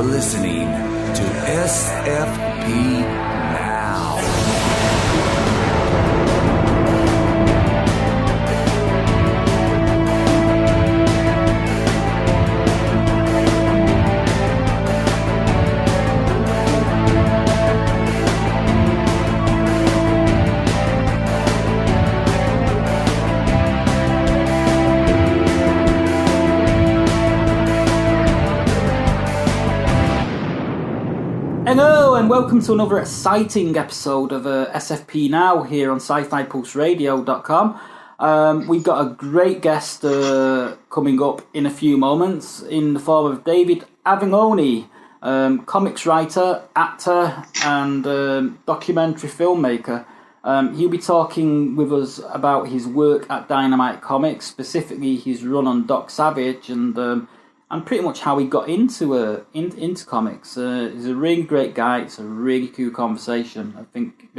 listening to SFP-NOW. Hello and welcome to another exciting episode of SFP Now here on sci-fi-pulse-radio.com. We've got a great guest coming up in a few moments in the form of David Avallone, comics writer, actor and documentary filmmaker. He'll be talking with us about his work at Dynamite Comics, specifically his run on Doc Savage and pretty much how he got into comics. He's a really great guy. It's a really cool conversation. I think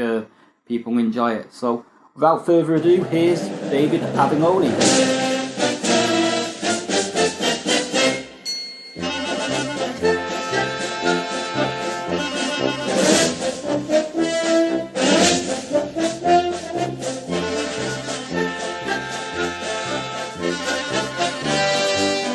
people will enjoy it. So, without further ado, here's David Avallone.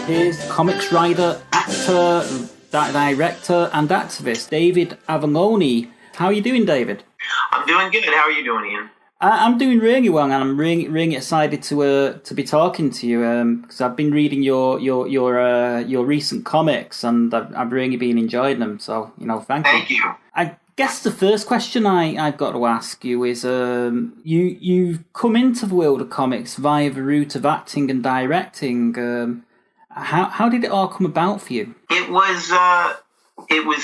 Here's comics writer, actor, director, and activist David Avallone. How are you doing, David? I'm doing good. How are you doing, Ian? I'm doing really well, and I'm really excited to be talking to you because I've been reading your recent comics, and I've really been enjoying them. So thank you. Thank you. I guess the first question I've got to ask you is you've come into the world of comics via the route of acting and directing. How did it all come about for you? It was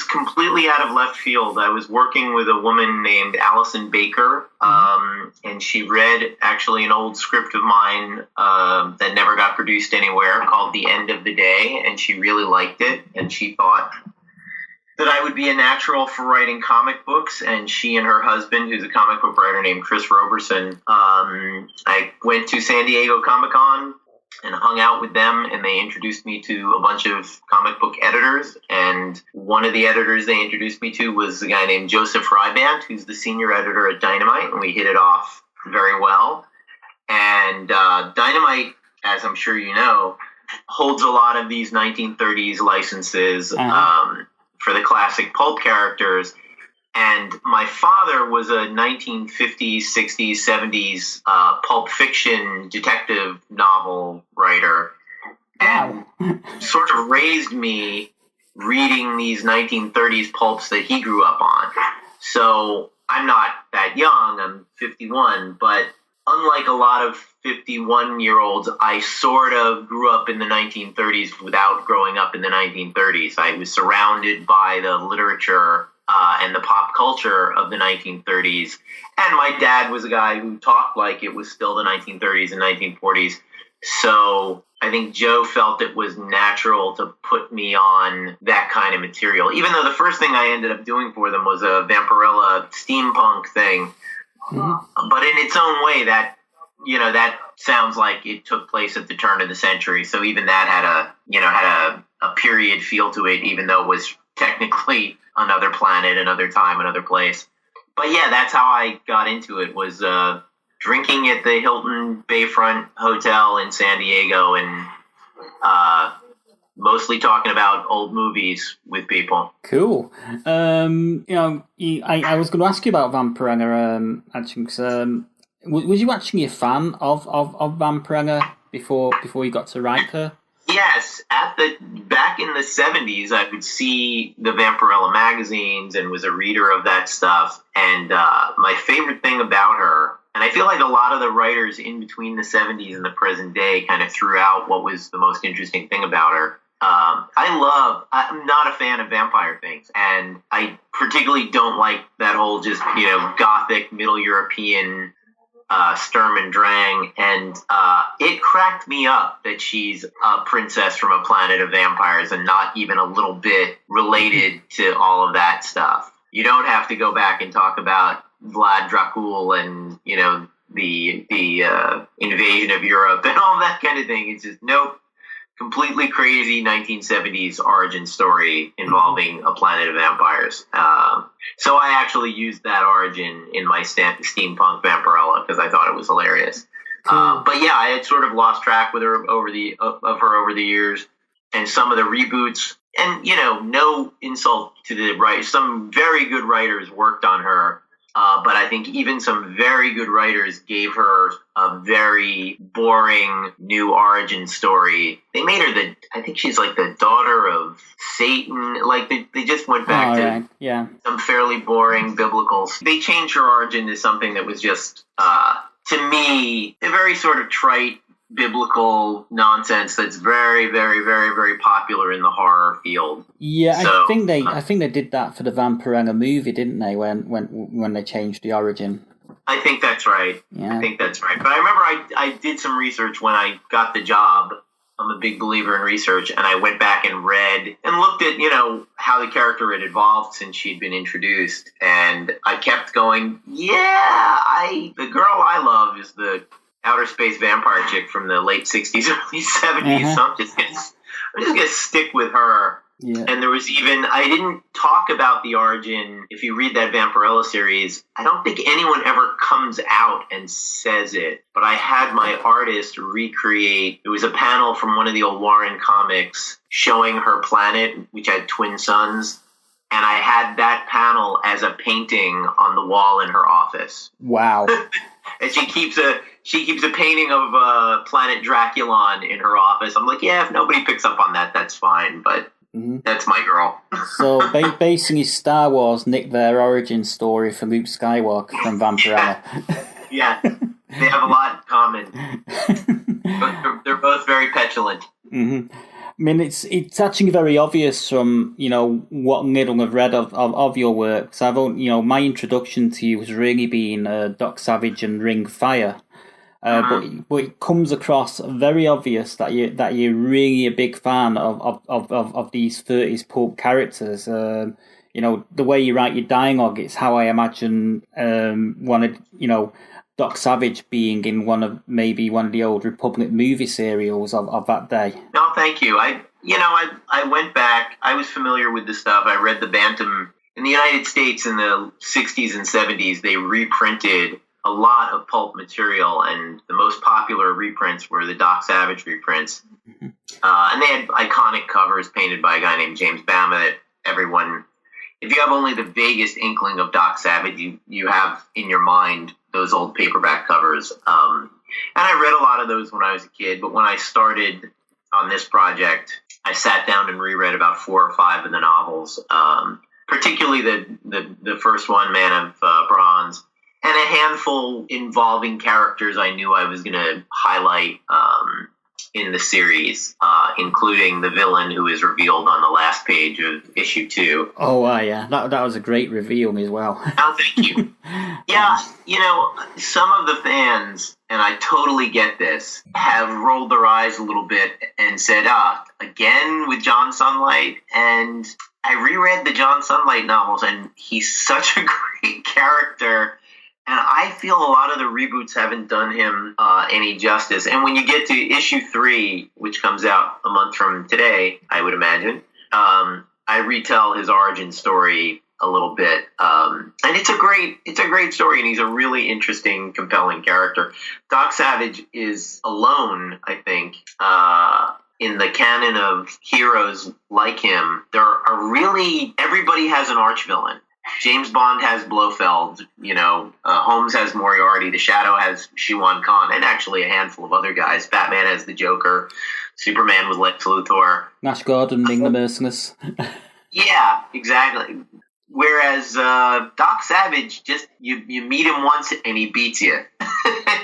completely out of left field. I was working with a woman named Allison Baker, and she read actually an old script of mine that never got produced anywhere called The End of the Day, and she really liked it, and she thought that I would be a natural for writing comic books, and she and her husband, who's a comic book writer named Chris Roberson, I went to San Diego Comic-Con and hung out with them, and they introduced me to a bunch of comic book editors, and one of the editors they introduced me to was a guy named Joseph Rybant, who's the senior editor at Dynamite, and we hit it off very well. And Dynamite, as I'm sure you know, holds a lot of these 1930s licenses for the classic pulp characters. And my father was a 1950s, 60s, 70s pulp fiction detective novel writer, and sort of raised me reading these 1930s pulps that he grew up on. So I'm not that young, I'm 51, but unlike a lot of 51-year-olds, I sort of grew up in the 1930s without growing up in the 1930s. I was surrounded by the literature and the pop culture of the 1930s. And my dad was a guy who talked like it was still the 1930s and 1940s. So I think Joe felt it was natural to put me on that kind of material, even though the first thing I ended up doing for them was a Vampirella steampunk thing. Mm-hmm. But in its own way, that sounds like it took place at the turn of the century. So even that had a period feel to it, even though it was technically another planet, another time, another place. But yeah, that's how I got into it, was drinking at the Hilton Bayfront Hotel in San Diego and mostly talking about old movies with people. Cool. I was going to ask you about Vampirella, actually, because was you actually a fan of Vampirella before you got to write her? Yes, back in the 70s, I would see the Vampirella magazines and was a reader of that stuff. And my favorite thing about her, and I feel like a lot of the writers in between the 70s and the present day kind of threw out what was the most interesting thing about her. I'm not a fan of vampire things, and I particularly don't like that whole just, gothic Middle European Sturm and Drang, and it cracked me up that she's a princess from a planet of vampires and not even a little bit related to all of that stuff. You don't have to go back and talk about Vlad Dracul and the invasion of Europe and all that kind of thing. It's just nope. completely crazy 1970s origin story involving a planet of vampires. So I actually used that origin in my steampunk Vampirella because I thought it was hilarious. But yeah, I had sort of lost track with her over the years, and some of the reboots. And no insult to the writers. Some very good writers worked on her. But I think even some very good writers gave her a very boring new origin story. They made her I think she's like the daughter of Satan. Like they just went back to some fairly boring biblical. They changed her origin to something that was just, to me, a very sort of trite biblical nonsense that's very, very, very, very popular in the horror field. Yeah, so, I think they did that for the Vampirella movie, didn't they? When they changed the origin. I think that's right. Yeah. I think that's right. But I remember I did some research when I got the job. I'm a big believer in research, and I went back and read and looked at how the character had evolved since she'd been introduced, and I kept going, the girl I love is the outer space vampire chick from the late 60s, early 70s. So I'm just gonna stick with her. Yeah. And there was I didn't talk about the origin. If you read that Vampirella series, I don't think anyone ever comes out and says it. But I had my artist recreate. It was a panel from one of the old Warren comics showing her planet, which had twin suns. And I had that panel as a painting on the wall in her office. Wow. And she keeps a painting of planet Draculon in her office. I'm like, if nobody picks up on that, that's fine. But that's my girl. So basing his Star Wars nicked their origin story for Luke Skywalker from Vampirella. Yeah. They have a lot in common. They're both very petulant. Mm-hmm. I mean, it's actually very obvious from what little I've read of your work. So I've my introduction to you has really been Doc Savage and Ring of Fire, but it comes across very obvious that you're really a big fan of these 30s pulp characters. The way you write your dialogue, it's how I imagine Doc Savage being in one of the old Republic movie serials of that day. No, thank you. I went back. I was familiar with the stuff. I read the Bantam. In the United States in the 60s and 70s, they reprinted a lot of pulp material, and the most popular reprints were the Doc Savage reprints. Mm-hmm. And they had iconic covers painted by a guy named James Bama that everyone, if you have only the vaguest inkling of Doc Savage, you have in your mind those old paperback covers. And I read a lot of those when I was a kid, but when I started on this project, I sat down and reread about 4 or 5 of the novels, particularly the first one, Man of Bronze, and a handful involving characters I knew I was going to highlight in the series, including the villain who is revealed on the last page of issue 2. Oh, yeah. That was a great reveal as well. Oh, thank you. Yeah, some of the fans, and I totally get this, have rolled their eyes a little bit and said, again with John Sunlight? And I reread the John Sunlight novels, and he's such a great character. And I feel a lot of the reboots haven't done him any justice. And when you get to issue 3, which comes out a month from today, I would imagine, I retell his origin story a little bit. And it's a great story, and he's a really interesting, compelling character. Doc Savage is alone, I think, in the canon of heroes like him. There are everybody has an arch villain. James Bond has Blofeld, Holmes has Moriarty, The Shadow has Shiwan Khan, and actually a handful of other guys. Batman has the Joker, Superman with Lex Luthor. Nash Gordon being the Merciless. Yeah, exactly. Whereas Doc Savage, just you meet him once and he beats you.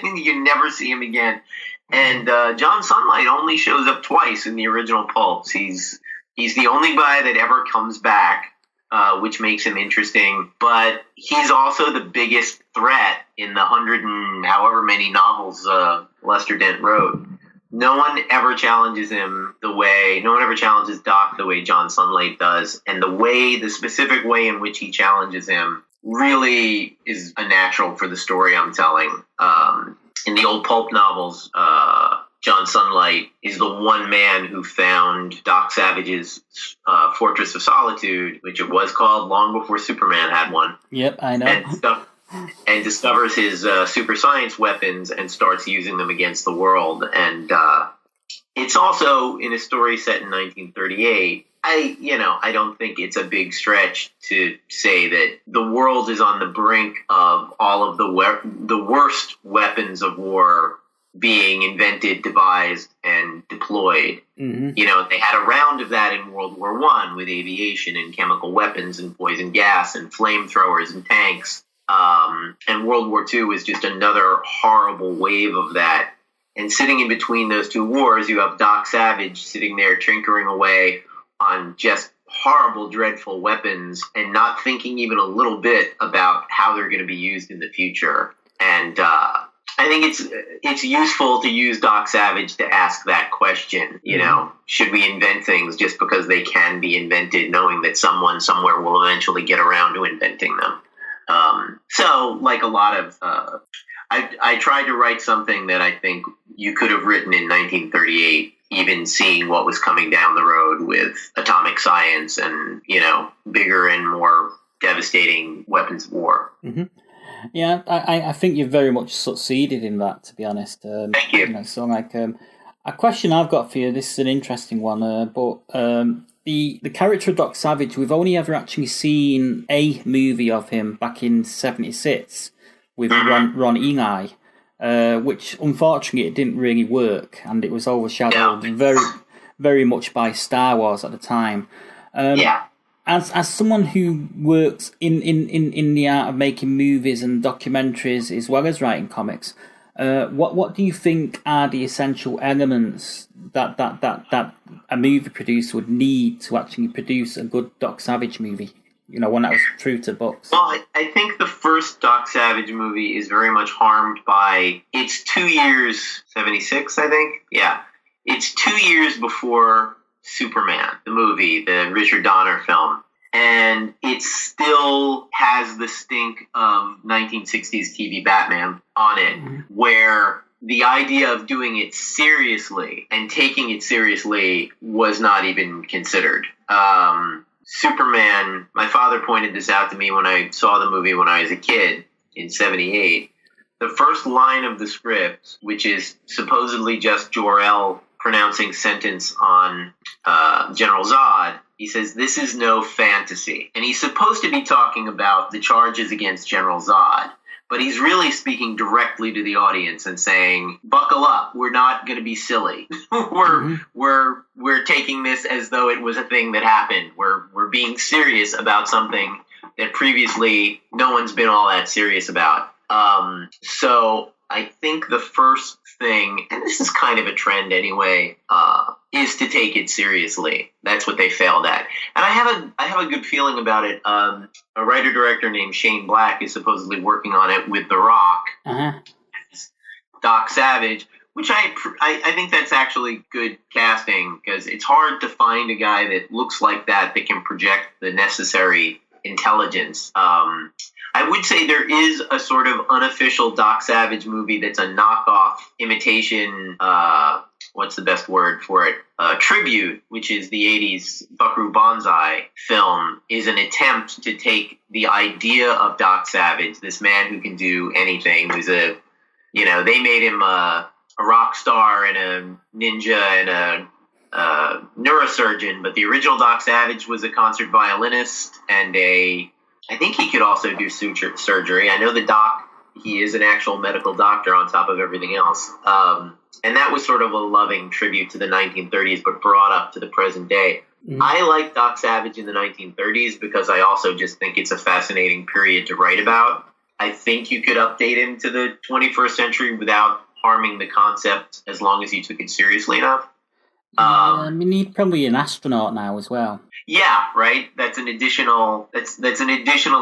You never see him again. And John Sunlight only shows up twice in the original pulps. He's the only guy that ever comes back. Which makes him interesting, but he's also the biggest threat in the 100 and however many novels Lester Dent wrote. No one ever challenges Doc the way John Sunlight does, and the specific way in which he challenges him really is a natural for the story I'm telling. In the old pulp novels, John Sunlight is the one man who found Doc Savage's Fortress of Solitude, which it was called long before Superman had one. Yep, I know. And discovers his super science weapons and starts using them against the world. And it's also in a story set in 1938. I don't think it's a big stretch to say that the world is on the brink of all of the worst weapons of war being invented, devised, and deployed. Mm-hmm. They had a round of that in World War I with aviation and chemical weapons and poison gas and flamethrowers and tanks. And World War II was just another horrible wave of that. And sitting in between those two wars, you have Doc Savage sitting there tinkering away on just horrible, dreadful weapons and not thinking even a little bit about how they're going to be used in the future. And I think it's useful to use Doc Savage to ask that question. Should we invent things just because they can be invented, knowing that someone somewhere will eventually get around to inventing them? So, like a lot of, I tried to write something that I think you could have written in 1938, even seeing what was coming down the road with atomic science and, bigger and more devastating weapons of war. Mm-hmm. Yeah, I think you've very much succeeded in that, to be honest. Thank you. So, a question I've got for you, this is an interesting one, but the character of Doc Savage, we've only ever actually seen a movie of him back in 1976 with Ron Ely, which unfortunately it didn't really work, and it was overshadowed very, very much by Star Wars at the time. As someone who works in the art of making movies and documentaries as well as writing comics, what do you think are the essential elements that a movie producer would need to actually produce a good Doc Savage movie? One that was true to books. Well, I think the first Doc Savage movie is very much harmed by it's 2 years, 76, I think. Yeah, it's 2 years before Superman, the movie, the Richard Donner film. And it still has the stink of 1960s TV Batman on it, where the idea of doing it seriously and taking it seriously was not even considered. Superman, my father pointed this out to me when I saw the movie when I was a kid in 78. The first line of the script, which is supposedly just Jor-El pronouncing sentence on General Zod, he says, "This is no fantasy." And he's supposed to be talking about the charges against General Zod, but he's really speaking directly to the audience and saying, buckle up, we're not going to be silly. We're taking this as though it was a thing that happened. We're being serious about something that previously no one's been all that serious about. So I think the first thing, and this is kind of a trend anyway, is to take it seriously. That's what they failed at. And I have a good feeling about it. A writer-director named Shane Black is supposedly working on it with The Rock, Doc Savage, which I think that's actually good casting, because it's hard to find a guy that looks like that can project the necessary intelligence. I would say there is a sort of unofficial Doc Savage movie that's a knockoff imitation, what's the best word for it? Tribute, which is the 80s Buckaroo Banzai film, is an attempt to take the idea of Doc Savage, this man who can do anything, who's they made him a rock star and a ninja and a neurosurgeon, but the original Doc Savage was a concert violinist and I think he could also do suture surgery. I know the doc, he is an actual medical doctor on top of everything else. And that was sort of a loving tribute to the 1930s, but brought up to the present day. Mm-hmm. I like Doc Savage in the 1930s because I also just think it's a fascinating period to write about. I think you could update him to the 21st century without harming the concept as long as you took it seriously enough. He's probably an astronaut now as well. Yeah, right. That's an additional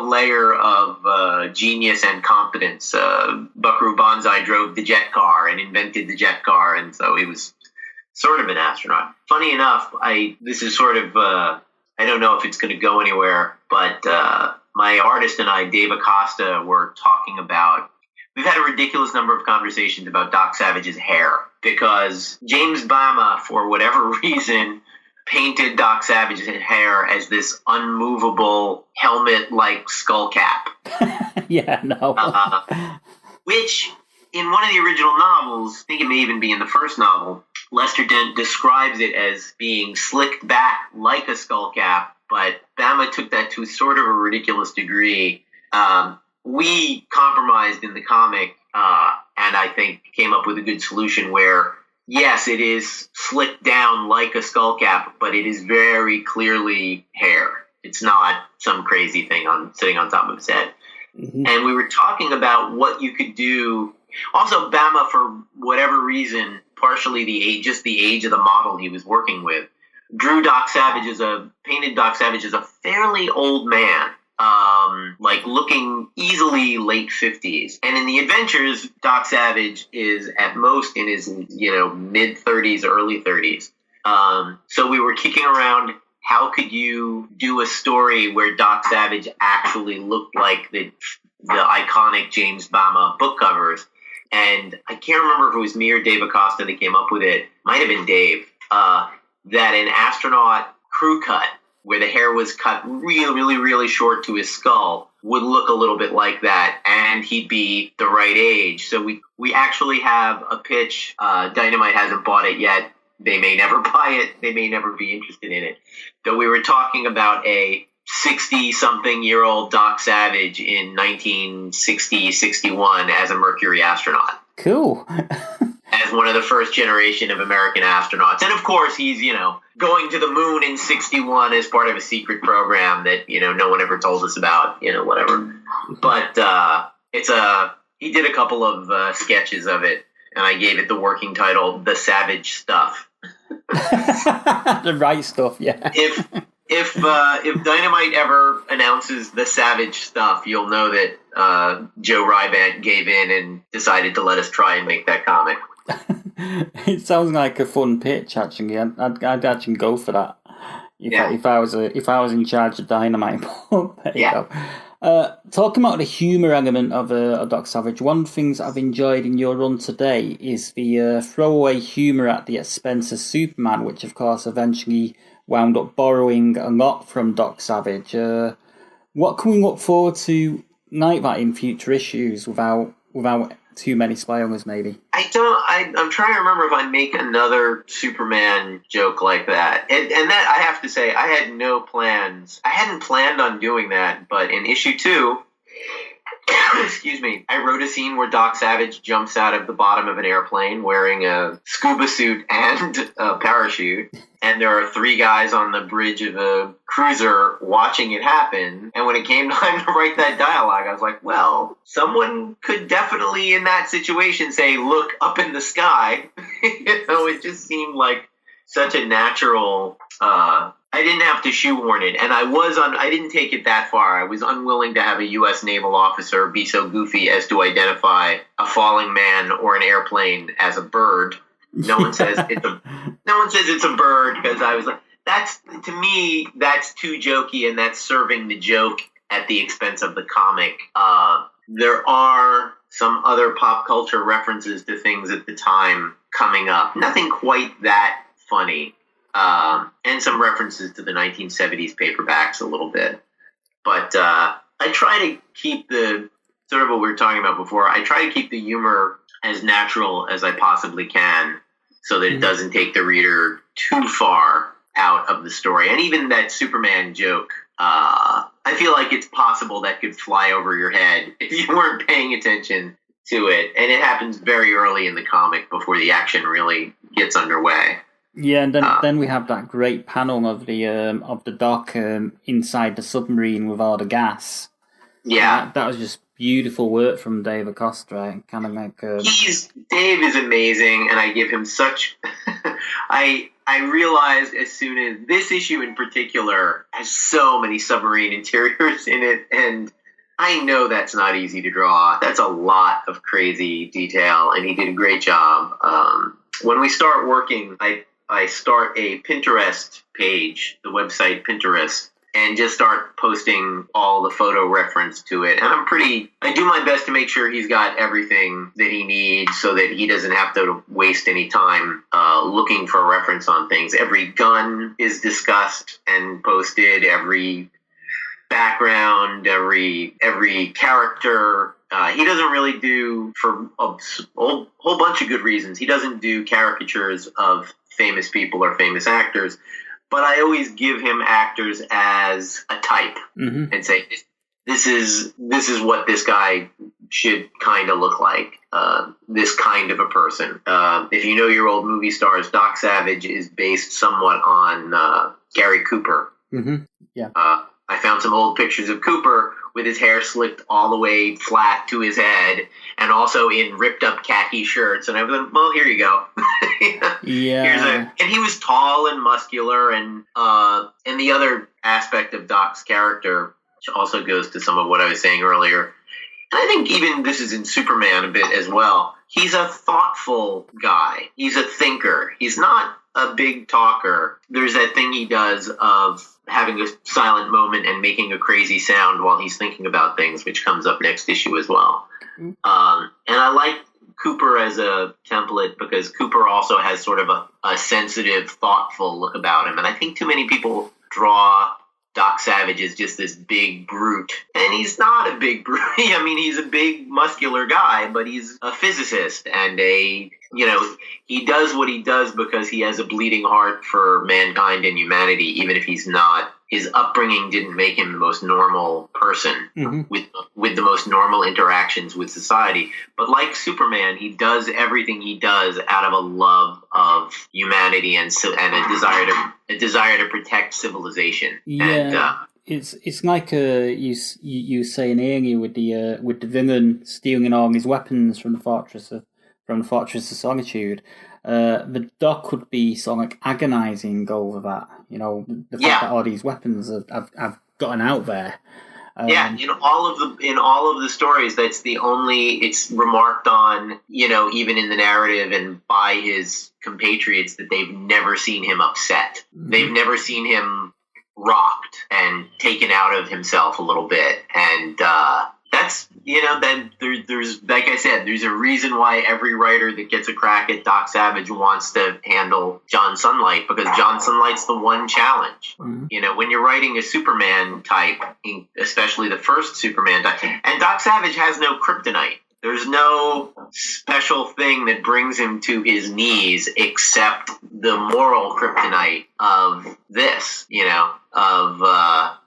layer of genius and competence. Buckaroo Banzai drove the jet car and invented the jet car, and so he was sort of an astronaut. Funny enough, this is sort of I don't know if it's going to go anywhere, but my artist and I, Dave Acosta, were talking about we've had a ridiculous number of conversations about Doc Savage's hair because James Bama, for whatever reason, painted Doc Savage's hair as this unmovable helmet-like skull cap. Yeah, no. Which, in one of the original novels, I think it may even be in the first novel, Lester Dent describes it as being slicked back like a skull cap, but Bama took that to sort of a ridiculous degree. We compromised in the comic, and I think came up with a good solution where, yes, it is slicked down like a skull cap, but it is very clearly hair. It's not some crazy thing sitting on top of his head. Mm-hmm. And we were talking about what you could do. Also, Bama, for whatever reason, partially just the age of the model he was working with, painted Doc Savage as a fairly old man. Like looking easily late 50s. And in the adventures, Doc Savage is at most in his, mid 30s, early 30s. So we were kicking around, how could you do a story where Doc Savage actually looked like the iconic James Bama book covers? And I can't remember if it was me or Dave Acosta that came up with it. Might have been Dave. That an astronaut crew cut, where the hair was cut really, really, really short to his skull, would look a little bit like that, and he'd be the right age. So we actually have a pitch. Dynamite hasn't bought it yet. They may never buy it. They may never be interested in it. But we were talking about a 60-something-year-old Doc Savage in 1960-61 as a Mercury astronaut. Cool. As one of the first generation of American astronauts. And of course, he's, going to the moon in 61 as part of a secret program that, no one ever told us about, whatever. But he did a couple of sketches of it, and I gave it the working title, The Savage Stuff. The right stuff, yeah. If Dynamite ever announces The Savage Stuff, you'll know that Joe Rybant gave in and decided to let us try and make that comic. It sounds like a fun pitch. Actually, I'd actually go for that. If I was in charge of Dynamite. There you go. Talking about the humour element of Doc Savage, one of the things I've enjoyed in your run today is the throwaway humour at the expense of Superman, which of course eventually wound up borrowing a lot from Doc Savage. What can we look forward to like that in future issues without too many spoilers, maybe? I'm trying to remember if I make another Superman joke like that. And that, I have to say, I had no plans. I hadn't planned on doing that, but in issue 2, excuse me, I wrote a scene where Doc Savage jumps out of the bottom of an airplane wearing a scuba suit and a parachute. And there are 3 guys on the bridge of a cruiser watching it happen. And when it came time to write that dialogue, I was like, well, someone could definitely in that situation say, look up in the sky. It just seemed like such a natural, I didn't have to shoehorn it. And I didn't take it that far. I was unwilling to have a U.S. naval officer be so goofy as to identify a falling man or an airplane as a bird. No one says it's a bird, because I was like, to me, that's too jokey, and that's serving the joke at the expense of the comic. There are some other pop culture references to things at the time coming up. Nothing quite that funny. And some references to the 1970s paperbacks a little bit. But I try to keep the, sort of what we were talking about before, I try to keep the humor as natural as I possibly can, so that it doesn't take the reader too far out of the story. And even that Superman joke, I feel like it's possible that could fly over your head if you weren't paying attention to it. And it happens very early in the comic before the action really gets underway. Yeah, and then we have that great panel of the Doc inside the submarine with all the gas. Yeah, that was just beautiful work from Dave Acosta. Kind of like Dave is amazing, and I give him such. I realized as soon as this issue in particular has so many submarine interiors in it, and I know that's not easy to draw. That's a lot of crazy detail, and he did a great job. When we start working, I start a Pinterest page, the website Pinterest, and just start posting all the photo reference to it. And I do my best to make sure he's got everything that he needs so that he doesn't have to waste any time looking for reference on things. Every gun is discussed and posted, every background, every character. He doesn't really do, for a whole bunch of good reasons, he doesn't do caricatures of famous people or famous actors, but I always give him actors as a type and say, this is what this guy should kind of look like, this kind of a person. If you know your old movie stars, Doc Savage is based somewhat on Gary Cooper. Yeah. I found some old pictures of Cooper with his hair slicked all the way flat to his head and also in ripped up khaki shirts. And I was like, well, here you go. Yeah. And he was tall and muscular. And the other aspect of Doc's character, which also goes to some of what I was saying earlier, and I think even this is in Superman a bit as well, he's a thoughtful guy. He's a thinker. He's not a big talker. There's that thing he does of having a silent moment and making a crazy sound while he's thinking about things, which comes up next issue as well. And I like Cooper as a template because Cooper also has sort of a sensitive, thoughtful look about him. And I think too many people draw Doc Savage as just this big brute. And he's not a big brute. I mean, he's a big, muscular guy, but he's a physicist and he does what he does because he has a bleeding heart for mankind and humanity, even if he's not. His upbringing didn't make him the most normal person with the most normal interactions with society. But like Superman, he does everything he does out of a love of humanity and a desire to protect civilization. Yeah. It's like you saying earlier with the villain stealing all his weapons from the Fortress of Solitude. The Doc would be sort of like agonizing over that, the fact that all these weapons have gotten out there. In all of the stories, it's remarked on, even in the narrative and by his compatriots, that they've never seen him upset. They've never seen him rocked and taken out of himself a little bit. And, that's, there's, like I said, there's a reason why every writer that gets a crack at Doc Savage wants to handle John Sunlight, because John Sunlight's the one challenge. When you're writing a Superman type, especially the first Superman type, and Doc Savage has no kryptonite. There's no special thing that brings him to his knees except the moral kryptonite of this, of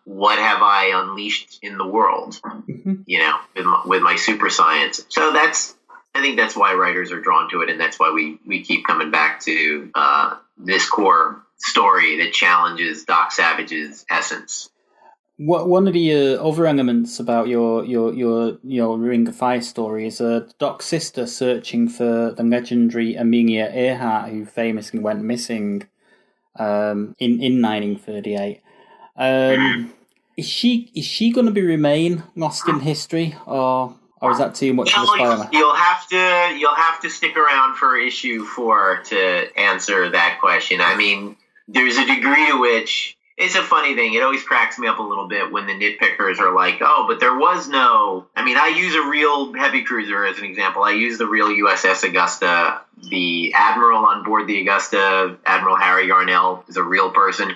what have I unleashed in the world, with my super science. So I think that's why writers are drawn to it, and that's why we keep coming back to this core story that challenges Doc Savage's essence. One of the other elements about your Ring of Fire story is Doc's sister searching for the legendary Amelia Earhart, who famously went missing in 1938. Is she going to remain lost in history, or is that too much of a spoiler? You'll have to stick around for issue 4 to answer that question. I mean, there's a degree to which. It's a funny thing. It always cracks me up a little bit when the nitpickers are like, oh, but there was no... I mean, I use a real heavy cruiser as an example. I use the real USS Augusta. The admiral on board the Augusta, Admiral Harry Yarnell, is a real person.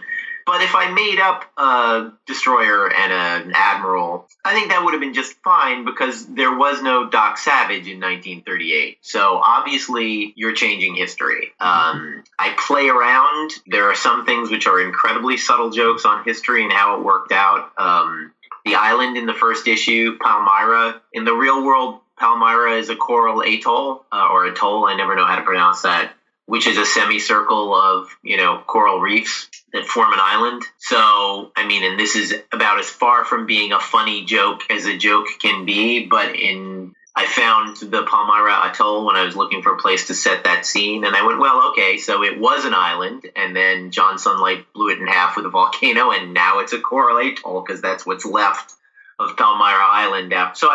But if I made up a destroyer and an admiral, I think that would have been just fine because there was no Doc Savage in 1938. So obviously you're changing history. I play around. There are some things which are incredibly subtle jokes on history and how it worked out. The island in the first issue, Palmyra, in the real world, Palmyra is a coral atoll, or atoll, I never know how to pronounce that, which is a semicircle of, coral reefs that form an island. So, I mean, and this is about as far from being a funny joke as a joke can be, but I found the Palmyra Atoll when I was looking for a place to set that scene, and I went, well, okay, so it was an island, and then John Sunlight blew it in half with a volcano, and now it's a coral atoll, because that's what's left Palmyra Island. So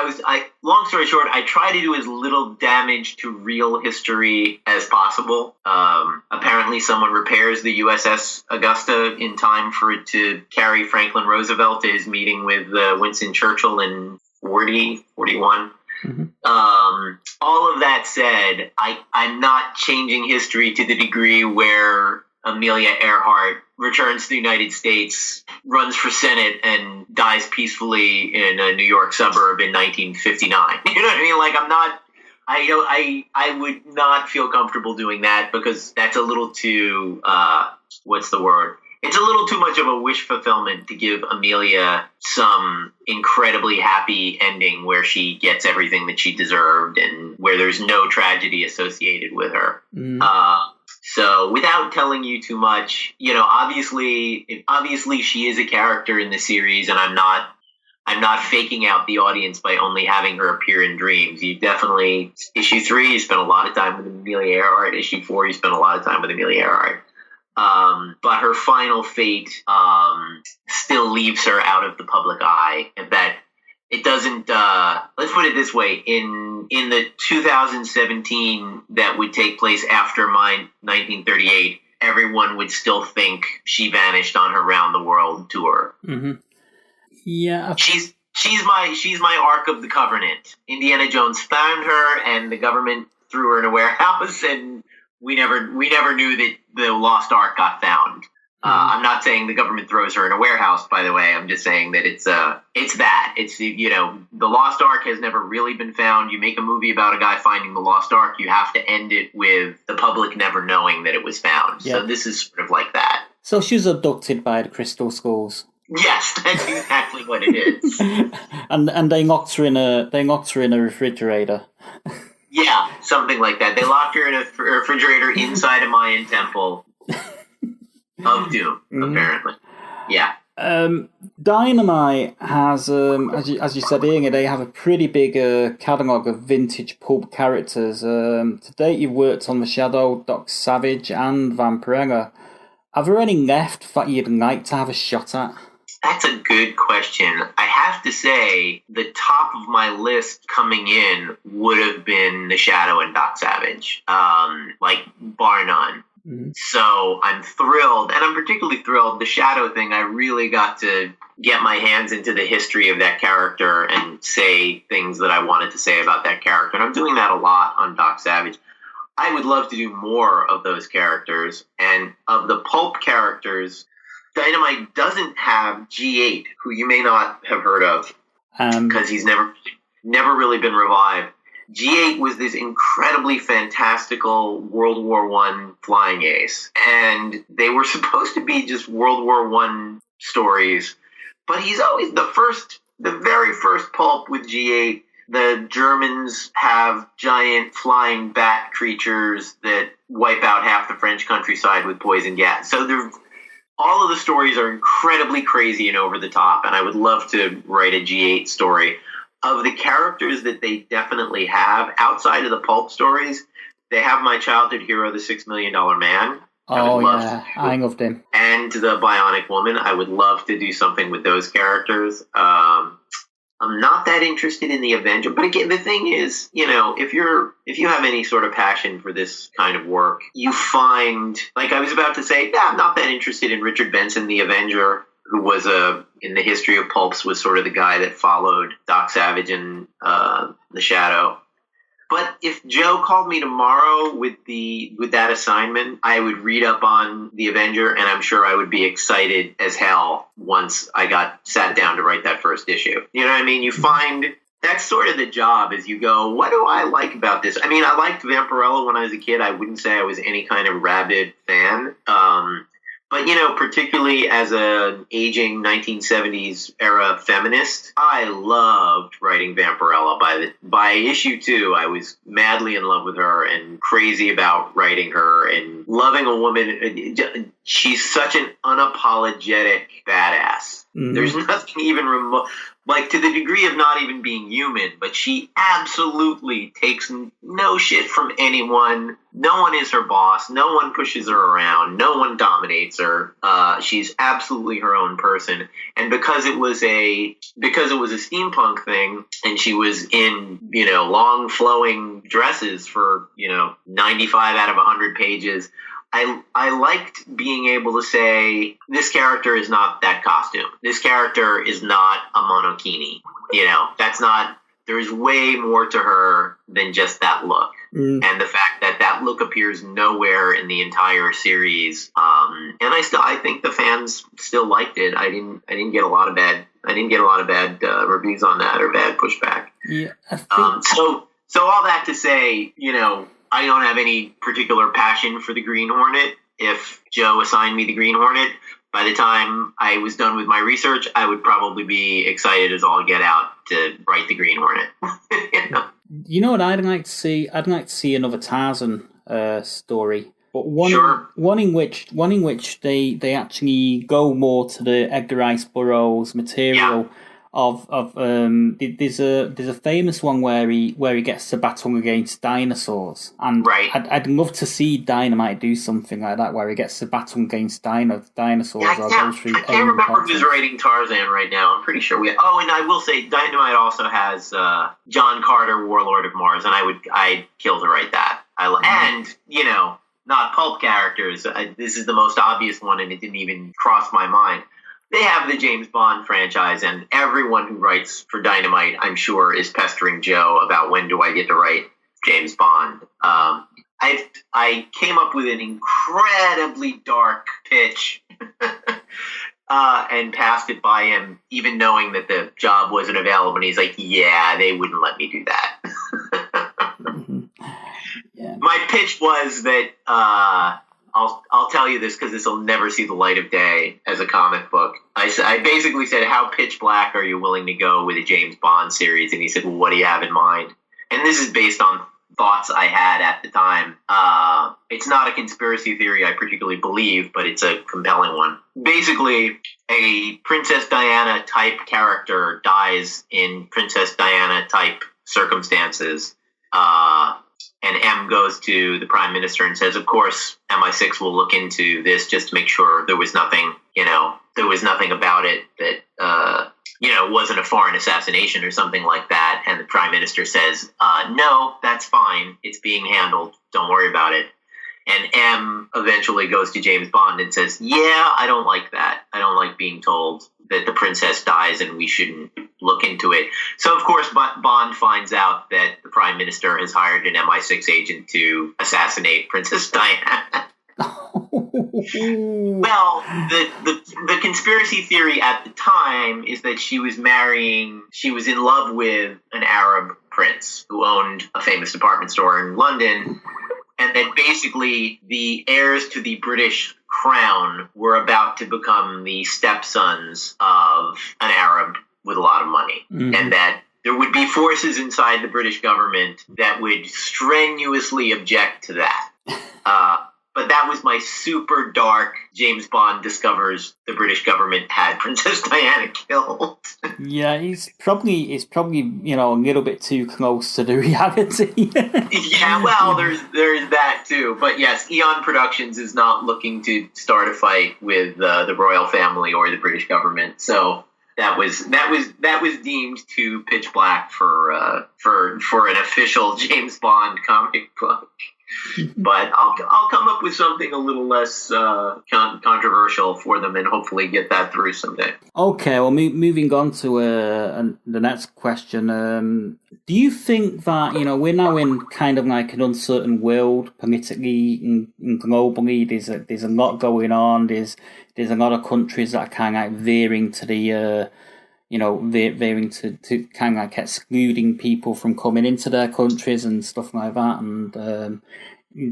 long story short, I try to do as little damage to real history as possible. Apparently someone repairs the USS Augusta in time for it to carry Franklin Roosevelt to his meeting with Winston Churchill in 41. Mm-hmm. All of that said, I'm not changing history to the degree where Amelia Earhart returns to the United States, runs for Senate, and dies peacefully in a New York suburb in 1959. You know what I mean? Like, I would not feel comfortable doing that because that's a little too, what's the word? It's a little too much of a wish fulfillment to give Amelia some incredibly happy ending where she gets everything that she deserved and where there's no tragedy associated with her. Mm. So without telling you too much, obviously she is a character in the series, and I'm not faking out the audience by only having her appear in dreams. You definitely, issue 3, you spent a lot of time with Amelia Earhart. Issue 4, you spent a lot of time with Amelia Earhart. But her final fate still leaves her out of the public eye. And that it doesn't. Let's put it this way: in the 2017 that would take place after my 1938, everyone would still think she vanished on her round the world tour. Mm-hmm. Yeah, she's my Ark of the Covenant. Indiana Jones found her, and the government threw her in a warehouse, and we never knew that the Lost Ark got found. I'm not saying the government throws her in a warehouse, by the way. I'm just saying that it's that. It's, the Lost Ark has never really been found. You make a movie about a guy finding the Lost Ark, you have to end it with the public never knowing that it was found. Yeah. So this is sort of like that. So she was abducted by the Crystal Skulls. Yes, that's exactly what it is. and they locked her in a refrigerator. Yeah, something like that. They locked her in a refrigerator inside a Mayan temple of doom, apparently. Yeah. Dynamite has, as you said, Ian, they have a pretty big catalogue of vintage pulp characters. To date, you've worked on The Shadow, Doc Savage, and Vampirella. Are there any left that you'd like to have a shot at? That's a good question. I have to say, the top of my list coming in would have been The Shadow and Doc Savage, bar none. Mm-hmm. So I'm thrilled, and I'm particularly thrilled. The Shadow thing, I really got to get my hands into the history of that character and say things that I wanted to say about that character. And I'm doing that a lot on Doc Savage. I would love to do more of those characters. And of the pulp characters, Dynamite doesn't have G8, who you may not have heard of, because he's never really been revived. G8 was this incredibly fantastical World War I flying ace, and they were supposed to be just World War I stories, but he's always the very first pulp with G8. The Germans have giant flying bat creatures that wipe out half the French countryside with poison gas. So all of the stories are incredibly crazy and over the top, and I would love to write a G8 story. Of the characters that they definitely have, outside of the pulp stories, they have my childhood hero, the $6 Million Man. Oh, yeah, I loved him. And the Bionic Woman. I would love to do something with those characters. I'm not that interested in the Avenger, but again, the thing is, if you have any sort of passion for this kind of work, you find, like I was about to say, I'm not that interested in Richard Benson, the Avenger, who was in the history of pulps, was sort of the guy that followed Doc Savage and The Shadow. But if Joe called me tomorrow with that assignment, I would read up on the Avenger, and I'm sure I would be excited as hell once I sat down to write that first issue. You know what I mean? You find that's sort of the job, as you go, what do I like about this? I mean, I liked Vampirella when I was a kid. I wouldn't say I was any kind of rabid fan. But, particularly as an aging 1970s era feminist, I loved writing Vampirella. By issue 2, I was madly in love with her and crazy about writing her and loving a woman. She's such an unapologetic badass. Mm-hmm. There's nothing even remote, like to the degree of not even being human, but she absolutely takes no shit from anyone. No one is her boss. No one pushes her around. No one dominates her. She's absolutely her own person. And because it was a steampunk thing, and she was in, long flowing dresses for, 95 out of 100 pages, I liked being able to say, this character is not that costume. This character is not a monokini. That's not, there's way more to her than just that look. And the fact that look appears nowhere in the entire series. And I think the fans still liked it. I didn't get a lot of bad reviews on that or bad pushback. Yeah. I think... So all that to say, I don't have any particular passion for the Green Hornet. If Joe assigned me the Green Hornet, by the time I was done with my research, I would probably be excited as all get out to write the Green Hornet. You know what I'd like to see? I'd like to see another Tarzan story, but one in which they actually go more to the Edgar Rice Burroughs material. Yeah. There's a famous one where he gets to battle against dinosaurs, and right. I'd love to see Dynamite do something like that where he gets to battle against dinosaurs. Yeah, I can't remember who's writing Tarzan right now. I'm pretty sure and I will say Dynamite also has John Carter, Warlord of Mars, and I'd kill to write that. And not pulp characters. This is the most obvious one, and it didn't even cross my mind. They have the James Bond franchise, and everyone who writes for Dynamite, I'm sure, is pestering Joe about when do I get to write James Bond. I came up with an incredibly dark pitch and passed it by him, even knowing that the job wasn't available. And he's like, yeah, they wouldn't let me do that. Yeah. My pitch was that... I'll tell you this because this will never see the light of day as a comic book. I basically said, how pitch black are you willing to go with a James Bond series? And he said, well, what do you have in mind? And this is based on thoughts I had at the time. It's not a conspiracy theory I particularly believe, but it's a compelling one. Basically, a Princess Diana type character dies in Princess Diana type circumstances. And M goes to the Prime Minister and says, of course, MI6 will look into this just to make sure there was nothing about it that, wasn't a foreign assassination or something like that. And the Prime Minister says, no, that's fine. It's being handled. Don't worry about it. And M eventually goes to James Bond and says, yeah, I don't like that. I don't like being told that the princess dies and we shouldn't look into it. So, of course, Bond finds out that the Prime Minister has hired an MI6 agent to assassinate Princess Diana. Well, the conspiracy theory at the time is that she was in love with an Arab prince who owned a famous department store in London, and that basically the heirs to the British crown were about to become the stepsons of an Arab with a lot of money, and that there would be forces inside the British government that would strenuously object to that. But that was my super dark James Bond discovers the British government had Princess Diana killed. Yeah, it's probably a little bit too close to the reality. Yeah, well, there's that too. But yes, Eon Productions is not looking to start a fight with the royal family or the British government. So that was deemed too pitch black for an official James Bond comic book. But I'll come up with something a little less controversial for them and hopefully get that through someday. Okay, well, moving on to the next question. Do you think that, we're now in kind of like an uncertain world politically and globally? There's a lot going on. There's a lot of countries that are kind of like veering to the veering to kind of like excluding people from coming into their countries and stuff like that, and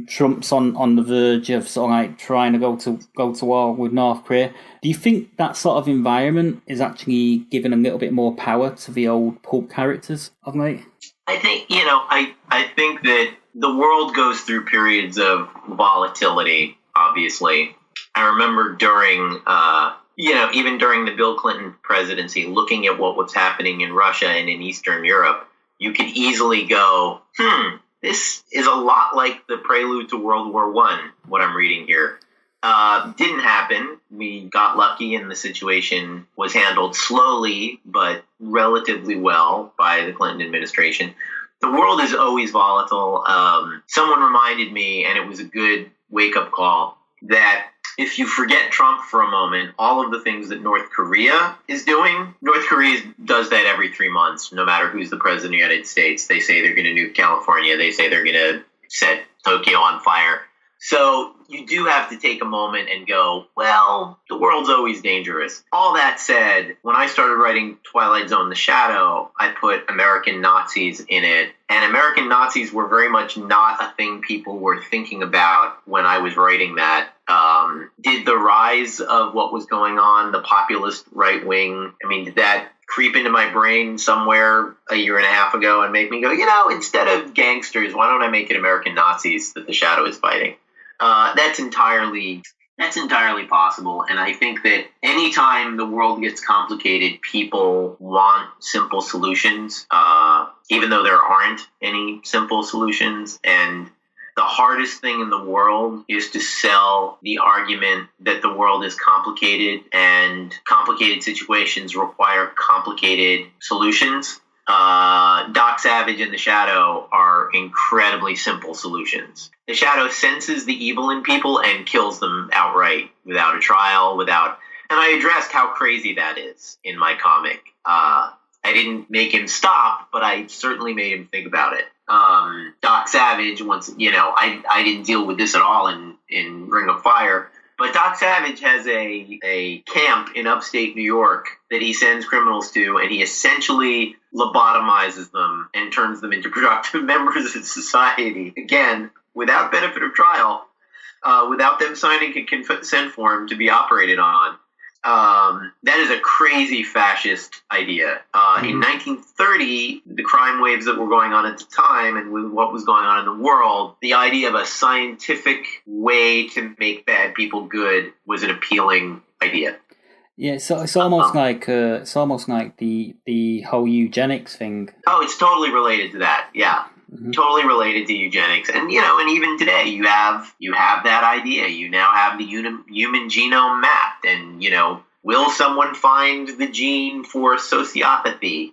Trump's on the verge of sort of like trying to go to war with North Korea. Do you think that sort of environment is actually giving a little bit more power to the old pulp characters of late? I think, I think that the world goes through periods of volatility, obviously. I remember during, even during the Bill Clinton presidency, looking at what was happening in Russia and in Eastern Europe, you could easily go, this is a lot like the prelude to World War I, what I'm reading here. Didn't happen. We got lucky and the situation was handled slowly, but relatively well by the Clinton administration. The world is always volatile. Someone reminded me, and it was a good wake-up call, that if you forget Trump for a moment, all of the things that North Korea is doing, North Korea does that every 3 months, no matter who's the president of the United States. They say they're going to nuke California. They say they're going to set Tokyo on fire. So you do have to take a moment and go, well, the world's always dangerous. All that said, when I started writing Twilight Zone: The Shadow, I put American Nazis in it. And American Nazis were very much not a thing people were thinking about when I was writing that. Did the rise of what was going on, the populist right wing, did that creep into my brain somewhere a year and a half ago and make me go, instead of gangsters, why don't I make it American Nazis that the Shadow is fighting? That's entirely possible. And I think that anytime the world gets complicated, people want simple solutions, even though there aren't any simple solutions. And the hardest thing in the world is to sell the argument that the world is complicated and complicated situations require complicated solutions. Doc Savage and the Shadow are incredibly simple solutions. The Shadow senses the evil in people and kills them outright without a trial, and I addressed how crazy that is in my comic. I didn't make him stop, but I certainly made him think about it. Doc Savage, I didn't deal with this at all in Ring of Fire, but Doc Savage has a camp in upstate New York that he sends criminals to, and he essentially lobotomizes them and turns them into productive members of society. Again, without benefit of trial, without them signing a consent form to be operated on. That is a crazy fascist idea. In 1930, the crime waves that were going on at the time and with what was going on in the world, the idea of a scientific way to make bad people good was an appealing idea. Yeah, so it's almost like the whole eugenics thing. Oh, it's totally related to that. Yeah. Mm-hmm. Totally related to eugenics. And, and even today you have that idea. You now have the human genome mapped, and, will someone find the gene for sociopathy?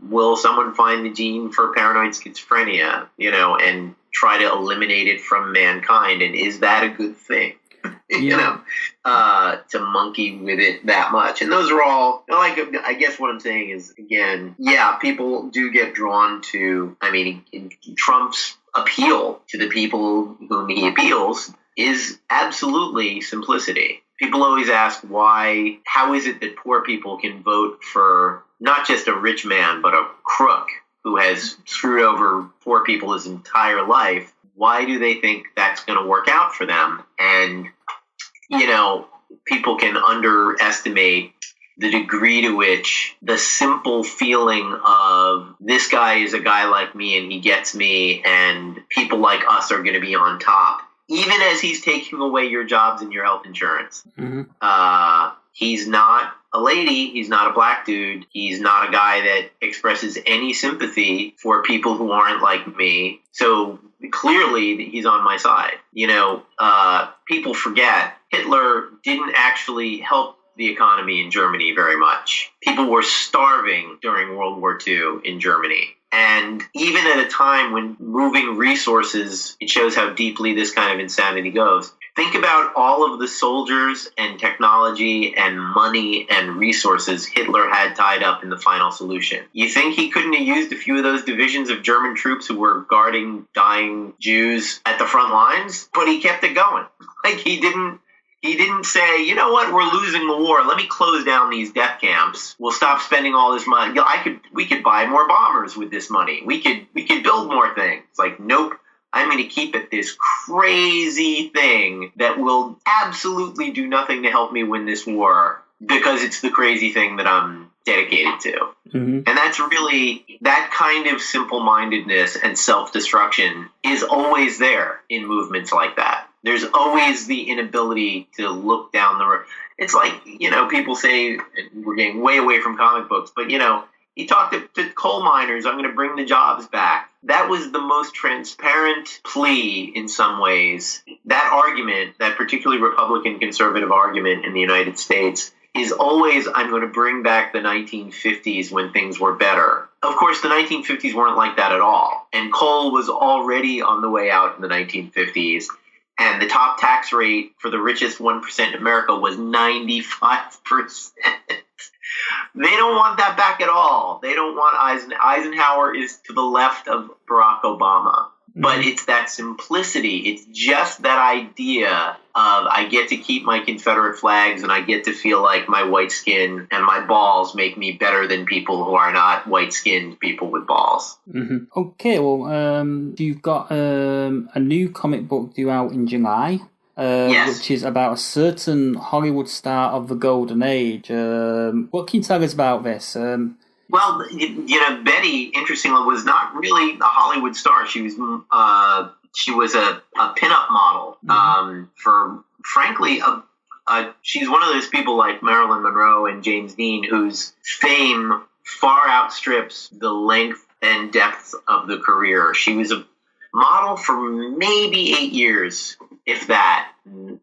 Will someone find the gene for paranoid schizophrenia, and try to eliminate it from mankind? And is that a good thing? Yeah. To monkey with it that much. And those are all, I guess what I'm saying is, again, yeah, people do get drawn to, Trump's appeal to the people whom he appeals is absolutely simplicity. People always ask how is it that poor people can vote for not just a rich man, but a crook who has screwed over poor people his entire life? Why do they think that's going to work out for them? And, people can underestimate the degree to which the simple feeling of this guy is a guy like me and he gets me and people like us are going to be on top, even as he's taking away your jobs and your health insurance. Mm-hmm. He's not a lady. He's not a black dude. He's not a guy that expresses any sympathy for people who aren't like me. So clearly he's on my side. People forget Hitler didn't actually help the economy in Germany very much. People were starving during World War II in Germany. And even at a time when moving resources, it shows how deeply this kind of insanity goes. Think about all of the soldiers and technology and money and resources Hitler had tied up in the final solution. You think he couldn't have used a few of those divisions of German troops who were guarding dying Jews at the front lines? But he kept it going. He didn't say, you know what, we're losing the war. Let me close down these death camps. We'll stop spending all this money. We could buy more bombers with this money. We could build more things. Nope. I'm going to keep it this crazy thing that will absolutely do nothing to help me win this war. because it's the crazy thing that I'm dedicated to. Mm-hmm. And that's really, that kind of simple-mindedness and self-destruction is always there in movements like that. There's always the inability to look down the road. It's like, people say, we're getting way away from comic books, but, he talked to coal miners, I'm going to bring the jobs back. That was the most transparent plea in some ways. That argument, that particularly Republican conservative argument in the United States, is always, I'm going to bring back the 1950s when things were better. Of course, the 1950s weren't like that at all. And coal was already on the way out in the 1950s. And the top tax rate for the richest 1% in America was 95%. They don't want that back at all. They don't want Eisenhower is to the left of Barack Obama. But it's that simplicity. It's just that idea of I get to keep my Confederate flags and I get to feel like my white skin and my balls make me better than people who are not white-skinned people with balls. Mm-hmm. Okay, well, you've got a new comic book due out in July. Yes. Which is about a certain Hollywood star of the golden age. What can you tell us about this? Well, Betty, interestingly, was not really a Hollywood star. She was a pinup model. For frankly, she's one of those people like Marilyn Monroe and James Dean whose fame far outstrips the length and depth of the career. She was a model for maybe 8 years, if that,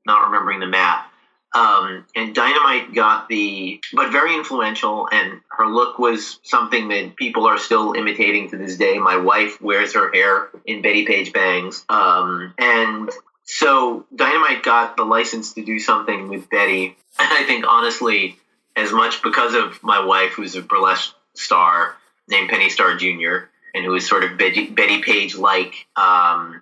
not remembering the math. And Dynamite but very influential, and her look was something that people are still imitating to this day. My wife wears her hair in Betty Page bangs. And so Dynamite got the license to do something with Betty. And I think, honestly, as much because of my wife, who's a burlesque star named Penny Starr Jr., and who was sort of Betty Page-like,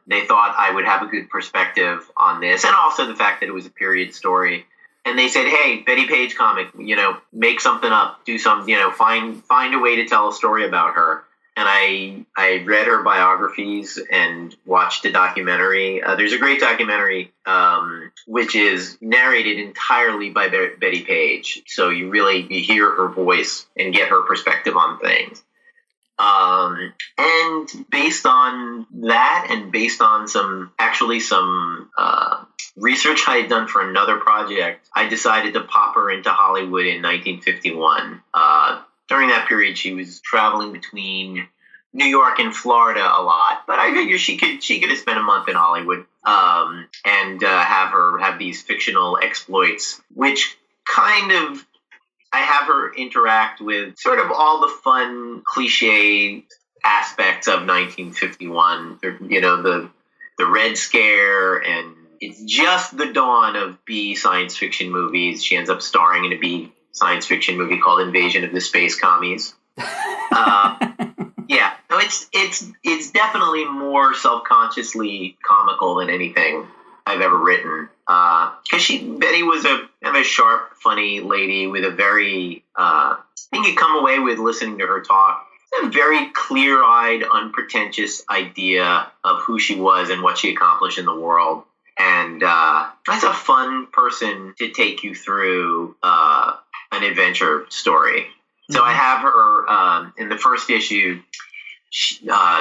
they thought I would have a good perspective on this. And also the fact that it was a period story. And they said, hey, Betty Page comic, make something up, do some, find a way to tell a story about her. And I read her biographies and watched a documentary. There's a great documentary, which is narrated entirely by Betty Page. So you hear her voice and get her perspective on things. And based on that, and based on some research I had done for another project, I decided to pop her into Hollywood in 1951. During that period, she was traveling between New York and Florida a lot, but I figured she could have spent a month in Hollywood, and have these fictional exploits, which kind of, I have her interact with sort of all the fun cliche aspects of 1951, the Red Scare, and it's just the dawn of B science fiction movies. She ends up starring in a B science fiction movie called Invasion of the Space Commies. Yeah, no, it's definitely more self-consciously comical than anything I've ever written. Because Betty was a sharp, funny lady with a very, I think you come away with listening to her talk, a very clear-eyed, unpretentious idea of who she was and what she accomplished in the world. And that's a fun person to take you through an adventure story. So I have her in the first issue.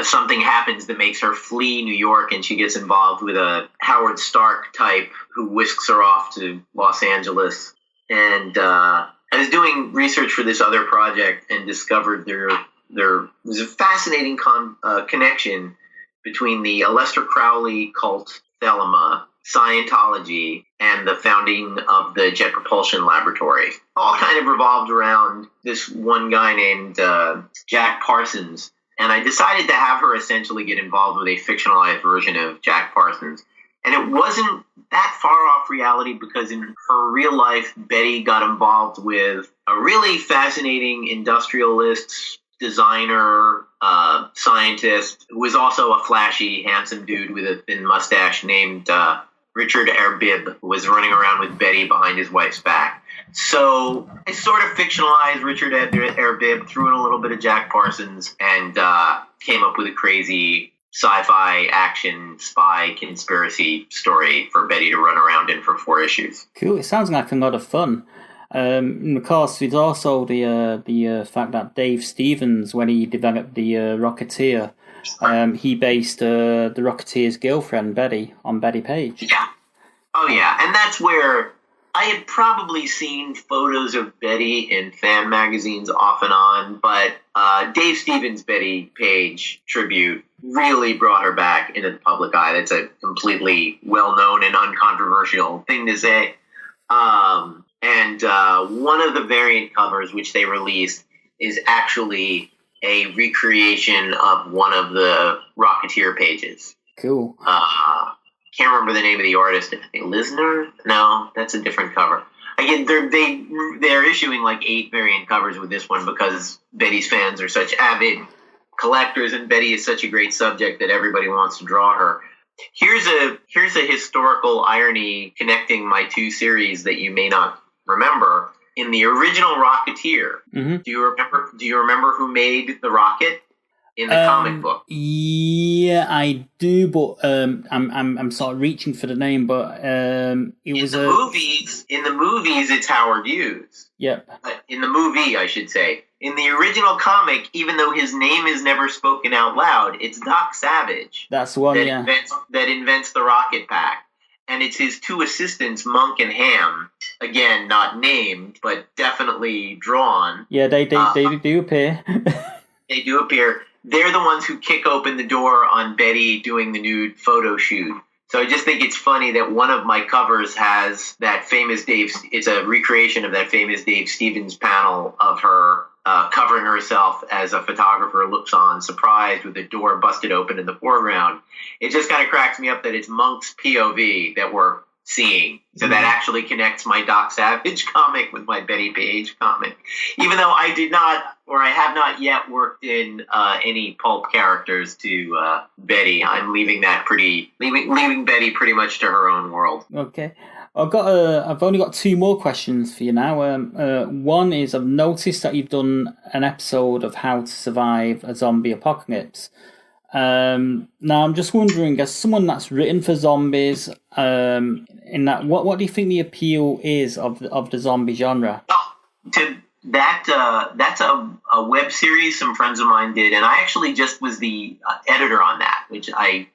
Something happens that makes her flee New York, and she gets involved with a Howard Stark type who whisks her off to Los Angeles. And I was doing research for this other project and discovered there was a fascinating connection between the Aleister Crowley cult Thelema, Scientology, and the founding of the Jet Propulsion Laboratory. All kind of revolved around this one guy named Jack Parsons. And I decided to have her essentially get involved with a fictionalized version of Jack Parsons. And it wasn't that far off reality, because in her real life, Betty got involved with a really fascinating industrialist, designer, scientist, who was also a flashy, handsome dude with a thin mustache named Richard Erbib, who was running around with Betty behind his wife's back. So I sort of fictionalized Richard Erbib, threw in a little bit of Jack Parsons, and came up with a crazy sci-fi action spy conspiracy story for Betty to run around in for 4 issues. Cool. It sounds like a lot of fun. And of course, there's also the fact that Dave Stevens, when he developed the Rocketeer, he based the Rocketeer's girlfriend Betty on Betty Page. Yeah. Oh yeah, and that's where I had probably seen photos of Betty in fan magazines off and on, but Dave Stevens' Betty Page tribute really brought her back into the public eye. That's a completely well-known and uncontroversial thing to say. And one of the variant covers which they released is actually a recreation of one of the Rocketeer pages. Cool. Can't remember the name of the artist. I think Lisner? No, that's a different cover. Again, they're issuing like 8 variant covers with this one because Betty's fans are such avid collectors, and Betty is such a great subject that everybody wants to draw her. Here's a historical irony connecting my 2 series that you may not remember. In the original Rocketeer, do you remember who made the rocket in the comic book? Yeah, I do, but I'm sort of reaching for the name, but it was movies. In the movies, it's Howard Hughes. Yep. In the movie, I should say. In the original comic, even though his name is never spoken out loud, it's Doc Savage. That's the one, that invents the rocket pack. And it's his 2 assistants, Monk and Ham. Again, not named, but definitely drawn. Yeah, they do appear. They do appear. They're the ones who kick open the door on Betty doing the nude photo shoot. So I just think it's funny that one of my covers has that famous it's a recreation of that famous Dave Stevens panel of her covering herself as a photographer looks on, surprised with the door busted open in the foreground. It just kind of cracks me up that it's Monk's POV that we're seeing. So that actually connects my Doc Savage comic with my Betty Page comic. Even though I did not, or I have not yet worked in any pulp characters to Betty, I'm leaving Betty pretty much to her own world. Okay. I've only got 2 more questions for you now. One is, I've noticed that you've done an episode of How to Survive a Zombie Apocalypse. Now I'm just wondering, as someone that's written for zombies, in that, what do you think the appeal is of the zombie genre? That's a web series some friends of mine did, and I actually just was the editor on that, which I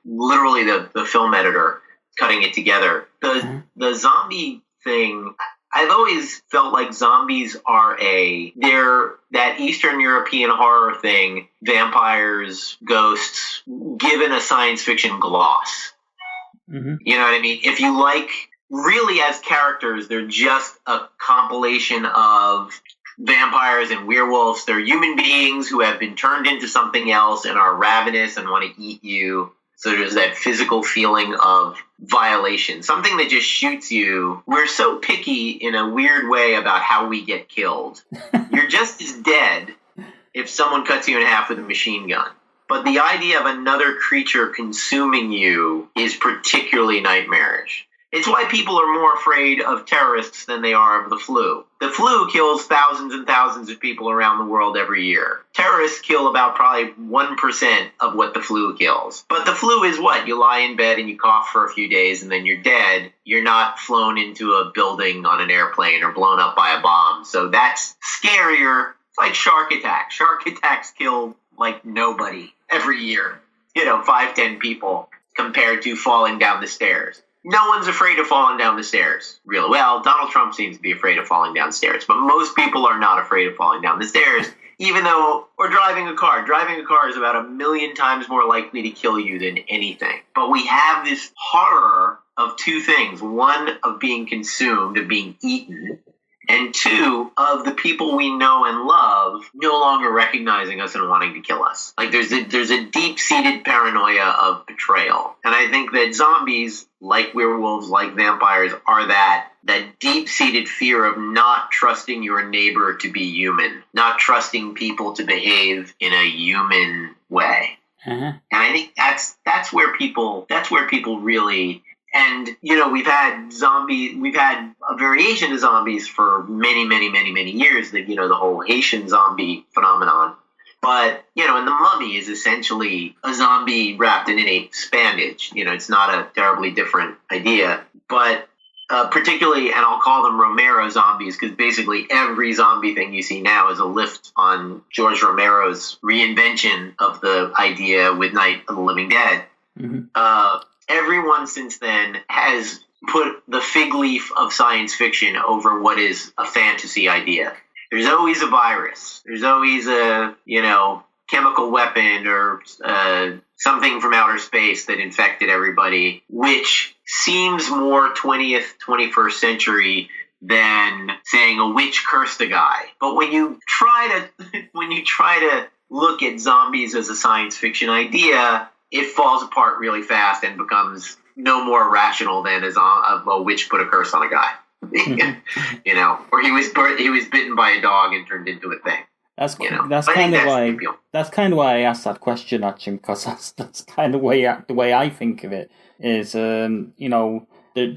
literally the film editor cutting it together. The zombie thing, I've always felt like zombies they're that Eastern European horror thing, vampires, ghosts, given a science fiction gloss. You know what I mean? If you like, really as characters, they're just a compilation of vampires and werewolves. They're human beings who have been turned into something else and are ravenous and want to eat you. So there's that physical feeling of violation, something that just shoots you. We're so picky in a weird way about how we get killed. You're just as dead if someone cuts you in half with a machine gun. But the idea of another creature consuming you is particularly nightmarish. It's why people are more afraid of terrorists than they are of the flu. The flu kills thousands and thousands of people around the world every year. Terrorists kill about probably 1% of what the flu kills. But the flu is what? You lie in bed and you cough for a few days and then you're dead. You're not flown into a building on an airplane or blown up by a bomb. So that's scarier. It's like shark attacks. Shark attacks kill like nobody every year. 5-10 people compared to falling down the stairs. No one's afraid of falling down the stairs, really. Well, Donald Trump seems to be afraid of falling down stairs, but most people are not afraid of falling down the stairs, even though, or driving a car. Driving a car is about 1,000,000 times more likely to kill you than anything. But we have this horror of 2 things. One, of being consumed, of being eaten, and 2, of the people we know and love no longer recognizing us and wanting to kill us. Like there's a deep-seated paranoia of betrayal. And I think that zombies, like werewolves, like vampires, are that deep-seated fear of not trusting your neighbor to be human, not trusting people to behave in a human way. And I think that's where people really. And, we've had a variation of zombies for many, many, many, many years, the whole Haitian zombie phenomenon. But, and the Mummy is essentially a zombie wrapped in an ape bandage. It's not a terribly different idea. But particularly, and I'll call them Romero zombies, because basically every zombie thing you see now is a lift on George Romero's reinvention of the idea with Night of the Living Dead. Everyone since then has put the fig leaf of science fiction over what is a fantasy idea. There's always a virus. There's always a, chemical weapon or something from outer space that infected everybody, which seems more 20th, 21st century than saying a witch cursed a guy. But when you try to look at zombies as a science fiction idea, it falls apart really fast and becomes no more rational than a witch put a curse on a guy. Or he was bitten by a dog and turned into a thing. That's kind of why I asked that question, actually, because that's kind of the way I think of it is, the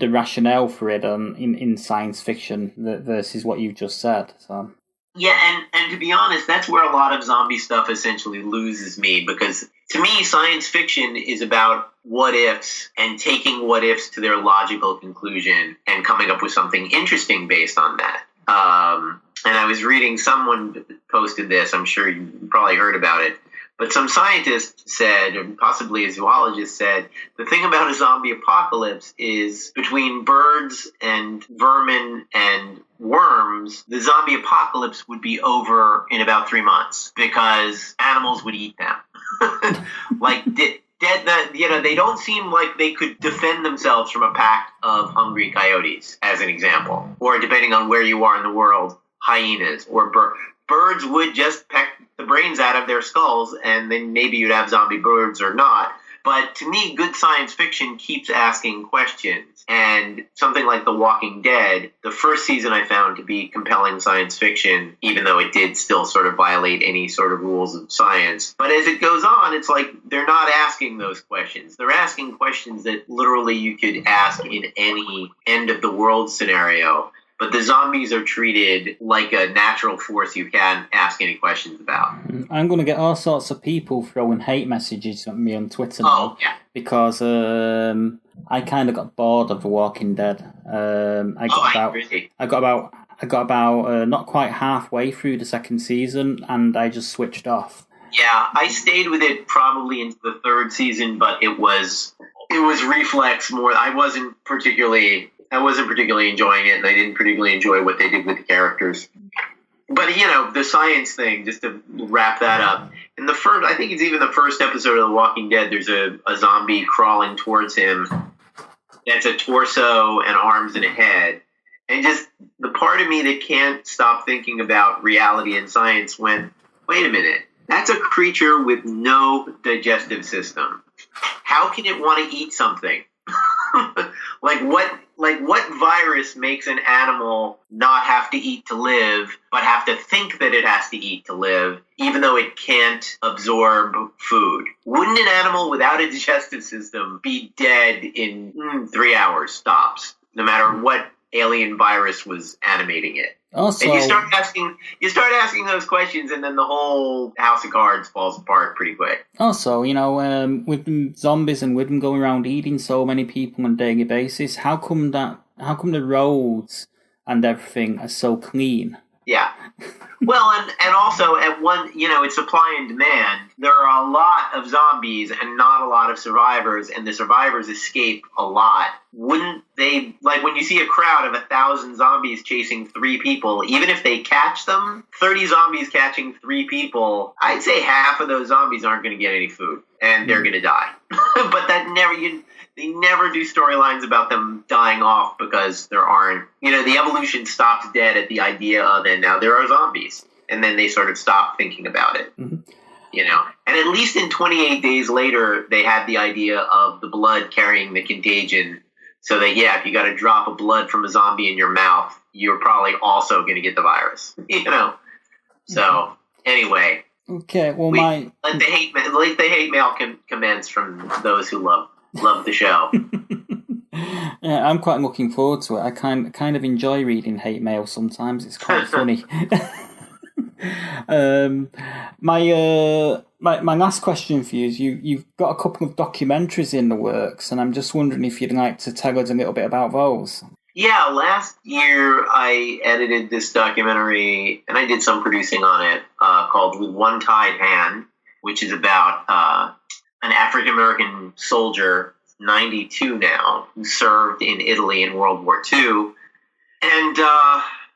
rationale for it in science fiction versus what you've just said. So. Yeah, and to be honest, that's where a lot of zombie stuff essentially loses me, because to me, science fiction is about what ifs and taking what ifs to their logical conclusion and coming up with something interesting based on that. And I was reading, someone posted this, I'm sure you probably heard about it, but some scientist said, or possibly a zoologist said, the thing about a zombie apocalypse is between birds and vermin and worms, the zombie apocalypse would be over in about 3 months because animals would eat them. They don't seem like they could defend themselves from a pack of hungry coyotes, as an example. Or depending on where you are in the world, hyenas or birds would just peck the brains out of their skulls, and then maybe you'd have zombie birds or not. But to me, good science fiction keeps asking questions. And something like The Walking Dead, the first season I found to be compelling science fiction, even though it did still sort of violate any sort of rules of science. But as it goes on, it's like they're not asking those questions. They're asking questions that literally you could ask in any end of the world scenario. But the zombies are treated like a natural force you can't ask any questions about. I'm going to get all sorts of people throwing hate messages at me on Twitter now because I kind of got bored of The Walking Dead. I got about not quite halfway through the second season, and I just switched off. Yeah, I stayed with it probably into the third season, but it was reflex more. I wasn't particularly enjoying it, and I didn't particularly enjoy what they did with the characters. But, the science thing, just to wrap that up, in the first, I think it's even the first episode of The Walking Dead, there's a zombie crawling towards him that's a torso and arms and a head. And just the part of me that can't stop thinking about reality and science went, wait a minute, that's a creature with no digestive system. How can it want to eat something? What virus makes an animal not have to eat to live, but have to think that it has to eat to live, even though it can't absorb food? Wouldn't an animal without a digestive system be dead in 3 hours, stops, no matter what alien virus was animating it? Also, and you start asking those questions, and then the whole house of cards falls apart pretty quick. Also, with zombies and with them going around eating so many people on a daily basis, how come the roads and everything are so clean? Yeah. Well, and also at one, it's supply and demand. There are a lot of zombies and not a lot of survivors, and the survivors escape a lot. Wouldn't they, when you see a crowd of 1,000 zombies chasing 3 people, even if they catch them, 30 zombies catching 3 people, I'd say half of those zombies aren't going to get any food, and they're going to die. But they never do storylines about them dying off because there aren't, the evolution stops dead at the idea of, and now there are zombies. And then they sort of stop thinking about it, And at least in 28 Days Later, they had the idea of the blood carrying the contagion. So that, if you got a drop of blood from a zombie in your mouth, you're probably also going to get the virus, So anyway. Okay, well, let the hate mail commence from those who love the show. Yeah, I'm quite looking forward to it. I kind of enjoy reading hate mail sometimes. It's quite funny. My last question for you is you've got a couple of documentaries in the works, and I'm just wondering if you'd like to tell us a little bit about those. Yeah, last year I edited this documentary, and I did some producing on it, called With One Tied Hand, which is about an African-American soldier, 92 now, who served in Italy in World War II, and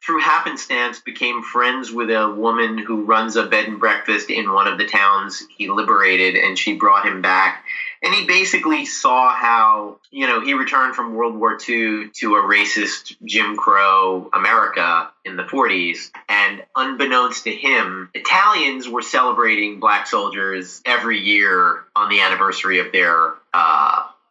through happenstance became friends with a woman who runs a bed and breakfast in one of the towns he liberated, and she brought him back. And he basically saw how, he returned from World War II to a racist Jim Crow America in the 40s. And unbeknownst to him, Italians were celebrating black soldiers every year on the anniversary of their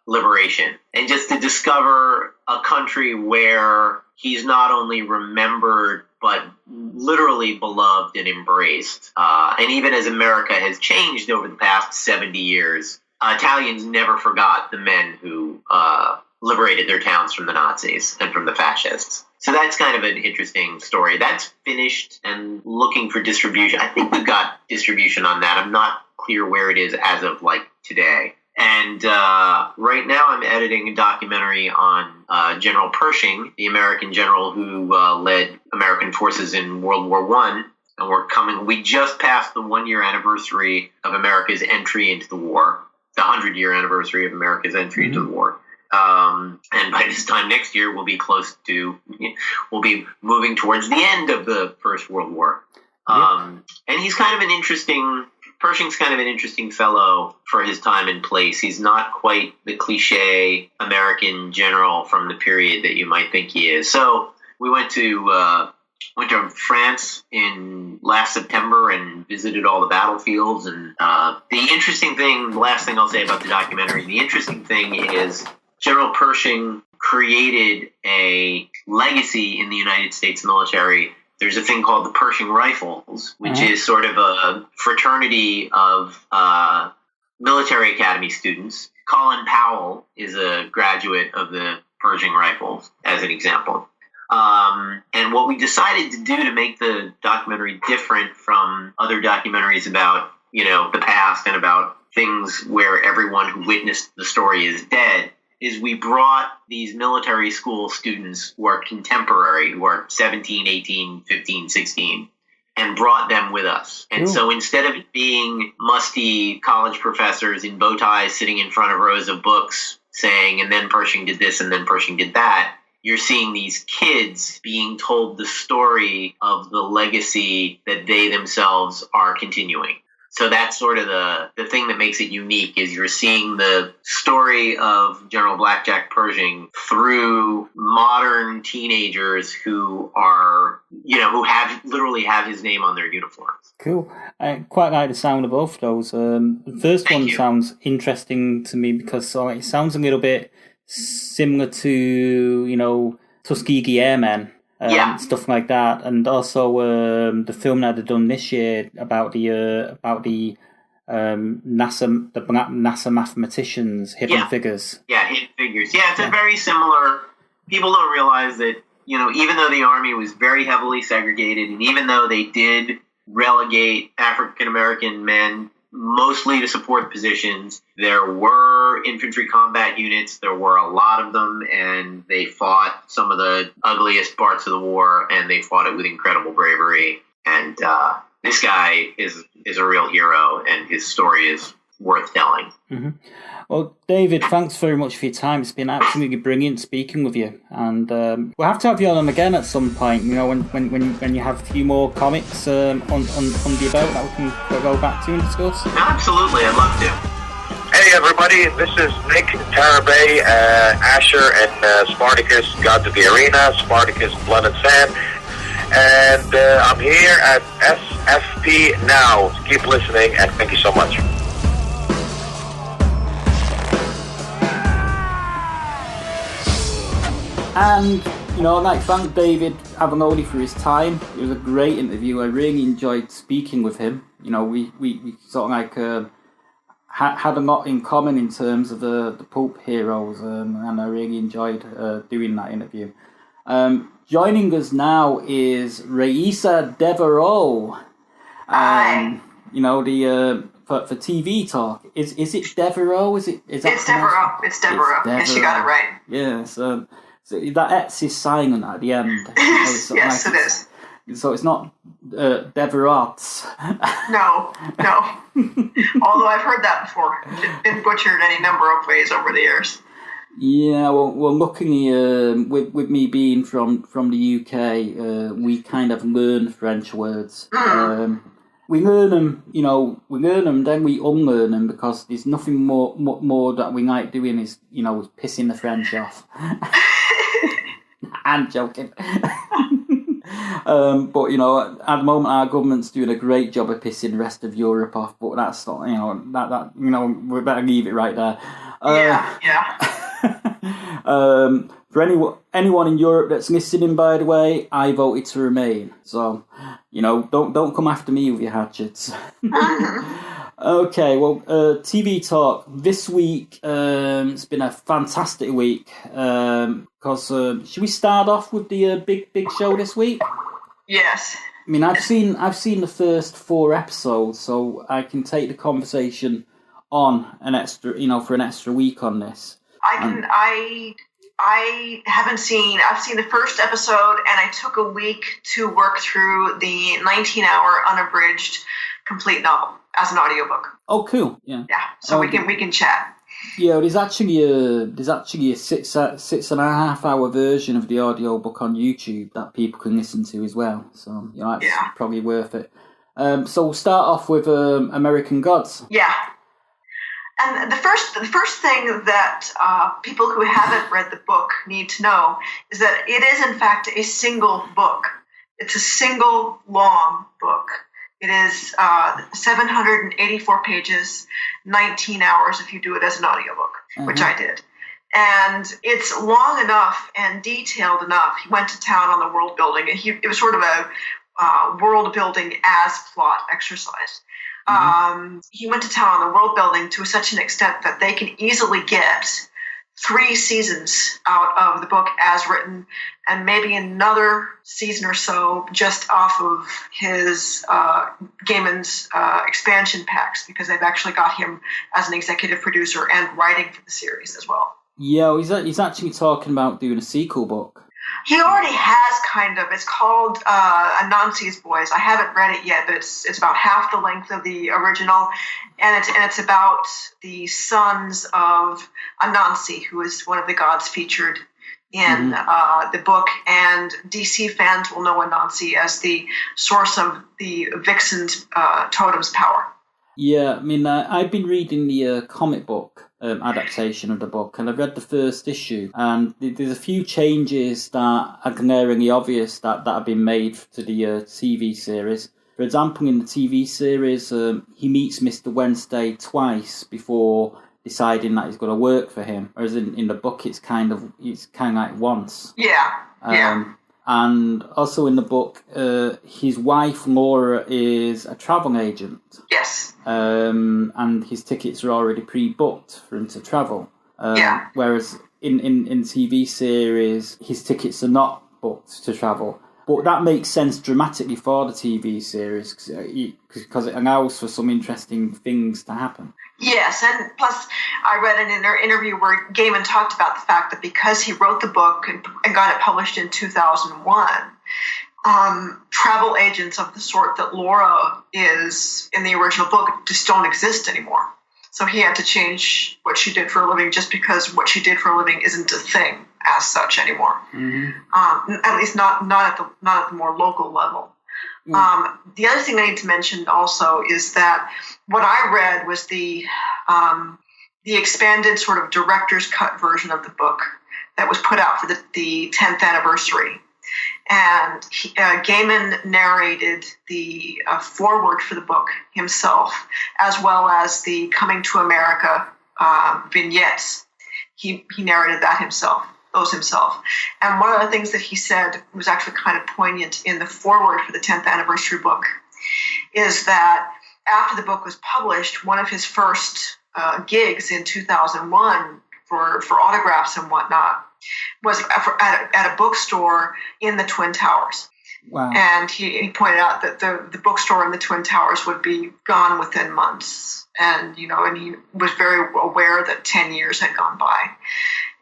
liberation. And just to discover a country where he's not only remembered, but literally beloved and embraced. And even as America has changed over the past 70 years, Italians never forgot the men who liberated their towns from the Nazis and from the fascists. So that's kind of an interesting story. That's finished and looking for distribution. I think we've got distribution on that. I'm not clear where it is as of today. And right now I'm editing a documentary on General Pershing, the American general who led American forces in World War I. And we just passed the 1-year anniversary of America's entry into the war. The 100-year anniversary of America's entry into the war. And by this time next year, we'll be moving towards the end of the First World War. And he's Pershing's kind of an interesting fellow for his time and place. He's not quite the cliche American general from the period that you might think he is. So we went to France in last September and visited all the battlefields. And the last thing I'll say about the documentary, the interesting thing is General Pershing created a legacy in the United States military. There's a thing called the Pershing Rifles, which is sort of a fraternity of military academy students. Colin Powell is a graduate of the Pershing Rifles, as an example. And what we decided to do to make the documentary different from other documentaries about, the past and about things where everyone who witnessed the story is dead, is we brought these military school students who are contemporary, who are 17, 18, 15, 16, and brought them with us. And so instead of it being musty college professors in bow ties sitting in front of rows of books saying, and then Pershing did this, and then Pershing did that, you're seeing these kids being told the story of the legacy that they themselves are continuing. So that's sort of the thing that makes it unique, is you're seeing the story of General Blackjack Pershing through modern teenagers who are, who literally have his name on their uniforms. Cool. I quite like the sound of both those. The first one sounds interesting to me because it sounds a little bit similar to, Tuskegee Airmen. Stuff like that, and also the film that they've done this year about the NASA, the black NASA mathematicians, Hidden Figures. Yeah, Hidden Figures. Yeah, it's a very similar. People don't realize that even though the Army was very heavily segregated, and even though they did relegate African American men mostly to support positions, there were infantry combat units. There were a lot of them, and they fought some of the ugliest parts of the war, and they fought it with incredible bravery. And this guy is a real hero, and his story is worth telling. Mm-hmm. Well, David, thanks very much for your time. It's been absolutely brilliant speaking with you, and we'll have to have you on again at some point. When you have a few more comics on the about that we can go back to and discuss. Absolutely, I'd love to. Hey everybody, this is Nick Tarabay, Asher, and Spartacus, Gods of the Arena, Spartacus, Blood and Sand, and I'm here at SFP-NOW. Keep listening, and thank you so much. And, I'd like to thank David Avallone for his time. It was a great interview. I really enjoyed speaking with him. We sort of had a lot in common in terms of the pulp heroes, and I really enjoyed doing that interview. Joining us now is Raisa Devereaux. Hi. For TV talk. Is it Devereaux? Is that It's Devereaux. It's Devereaux. And she got it right. Yes. So that X is silent at the end. Yes, it is. So it's not Deverats. No. Although I've heard that before. It's been butchered any number of ways over the years. Yeah, well, luckily, with me being from the UK, we kind of learn French words. We learn them, then we unlearn them because there's nothing more that we like doing is, pissing the French off. I'm joking. But at the moment our government's doing a great job of pissing the rest of Europe off. But that's not, we better leave it right there. For anyone in Europe that's listening, by the way, I voted to remain. So, don't come after me with your hatchets. Okay, well, TV talk this week. It's been a fantastic week. Because should we start off with the big show this week? Yes. I mean, I've seen the first 4 episodes, so I can take the conversation on an extra, for an extra week on this. I haven't seen. I've seen the first episode, and I took a week to work through the 19-hour unabridged complete novel as an audiobook. Oh, cool! Yeah. Yeah. So we can chat. Yeah, there's actually a 6.5 hour version of the audiobook on YouTube that people can listen to as well. So that's probably worth it. So we'll start off with American Gods. Yeah. And the first thing that people who haven't read the book need to know is that it is, in fact, a single book. It's a single long book. It is 784 pages, 19 hours if you do it as an audiobook, which I did. And it's long enough and detailed enough. He went to town on the world building. It was sort of a world building as plot exercise. He went to town on the world building to such an extent that they can easily get 3 seasons out of the book as written, and maybe another season or so just off of his Gaiman's expansion packs, because they've actually got him as an executive producer and writing for the series as well. Yeah, he's actually talking about doing a sequel book. He already has kind of. It's called Anansi's Boys. I haven't read it yet, but it's about half the length of the original, and it's about the sons of Anansi, who is one of the gods featured in the book. And DC fans will know Anansi as the source of the Vixen's totem's power. Yeah, I mean, I've been reading the comic book adaptation of the book, and I've read the first issue, and there's a few changes that are glaringly obvious that have been made to the TV series. For example, in the TV series, he meets Mr. Wednesday twice before deciding that he's going to work for him, whereas in the book it's kind of like once. Yeah. And also in the book, his wife Laura is a travel agent. Yes. And his tickets are already pre-booked for him to travel. Whereas in TV series, his tickets are not booked to travel. But that makes sense dramatically for the TV series because it allows for some interesting things to happen. Yes, and plus I read an interview where Gaiman talked about the fact that because he wrote the book and got it published in 2001, travel agents of the sort that Laura is in the original book just don't exist anymore. So he had to change what she did for a living just because what she did for a living isn't a thing as such anymore. At least not at the more local level. The other thing I need to mention also is that what I read was the expanded sort of director's cut version of the book that was put out for the 10th anniversary. And Gaiman narrated the foreword for the book himself, as well as the Coming to America vignettes. He narrated those himself. And one of the things that he said was actually kind of poignant in the foreword for the 10th anniversary book is that after the book was published, one of his first gigs in 2001 for autographs and whatnot was at a bookstore in the Twin Towers. Wow. And he pointed out that the bookstore in the Twin Towers would be gone within months. And, and he was very aware that 10 years had gone by.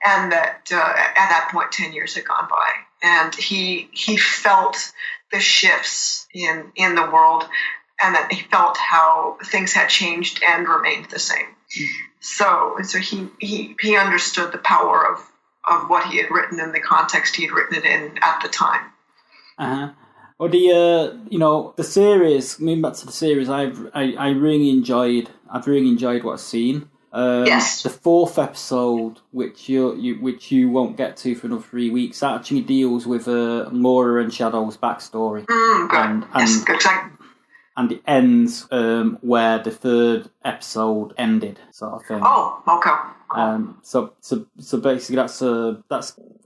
and that at that point 10 years had gone by, and he felt the shifts in the world, and that he felt how things had changed and remained the same. So he understood the power of what he had written in the context he had written it in at the time. Well, the series. Moving back to the series, I've really enjoyed what I've seen. Yes. The fourth episode, which you won't get to for another 3 weeks, that actually deals with Laura and Shadow's backstory. Good. Yes, good. And it ends where the third episode ended, sort of thing. Oh, okay. So basically, that's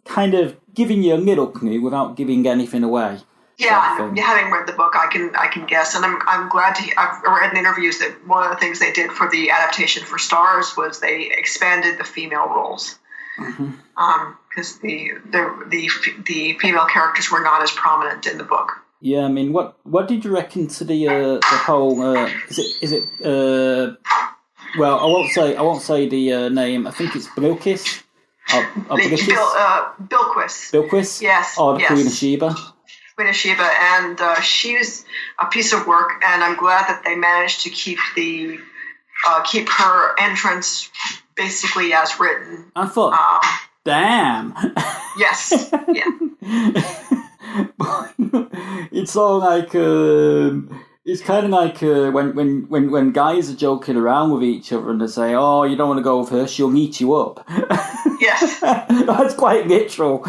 kind of giving you a little clue without giving anything away. Yeah, having read the book, I can guess, and I'm glad I've read in interviews that one of the things they did for the adaptation for Starz was they expanded the female roles, because the female characters were not as prominent in the book. Yeah, I mean, what did you reckon to the whole? Is it? Well, I won't say the name. I think it's Bilquis. Bilquis. Bilquis. Yes. Or the Queen of Sheba. Queen of Sheba, and she's a piece of work, and I'm glad that they managed to keep her entrance basically as written. I thought, damn. Yes. Yeah. It's all like it's kind of like when guys are joking around with each other and they say, "Oh, you don't want to go with her; she'll eat you up." Yes, that's quite literal.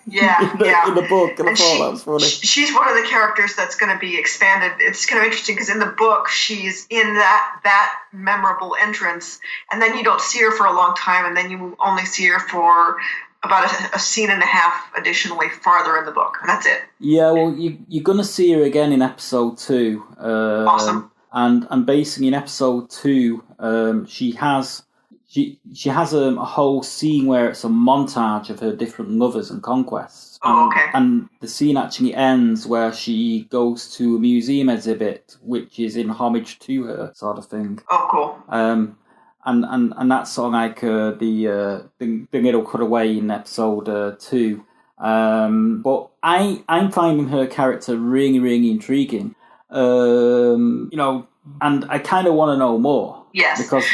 Yeah, in the book, and I thought that was funny. She's one of the characters that's going to be expanded. It's kind of interesting because in the book she's in that memorable entrance, and then you don't see her for a long time, and then you only see her for about a scene and a half additionally farther in the book, and that's it. Yeah, well, you're going to see her again in episode 2. Awesome. And basically in episode 2, she has a whole scene where it's a montage of her different lovers and conquests. Okay. And the scene actually ends where she goes to a museum exhibit, which is in homage to her, sort of thing. Oh, cool. And that's sort of like the little cutaway in episode 2. But I'm finding her character really, really intriguing. And I kind of want to know more. Yes. Because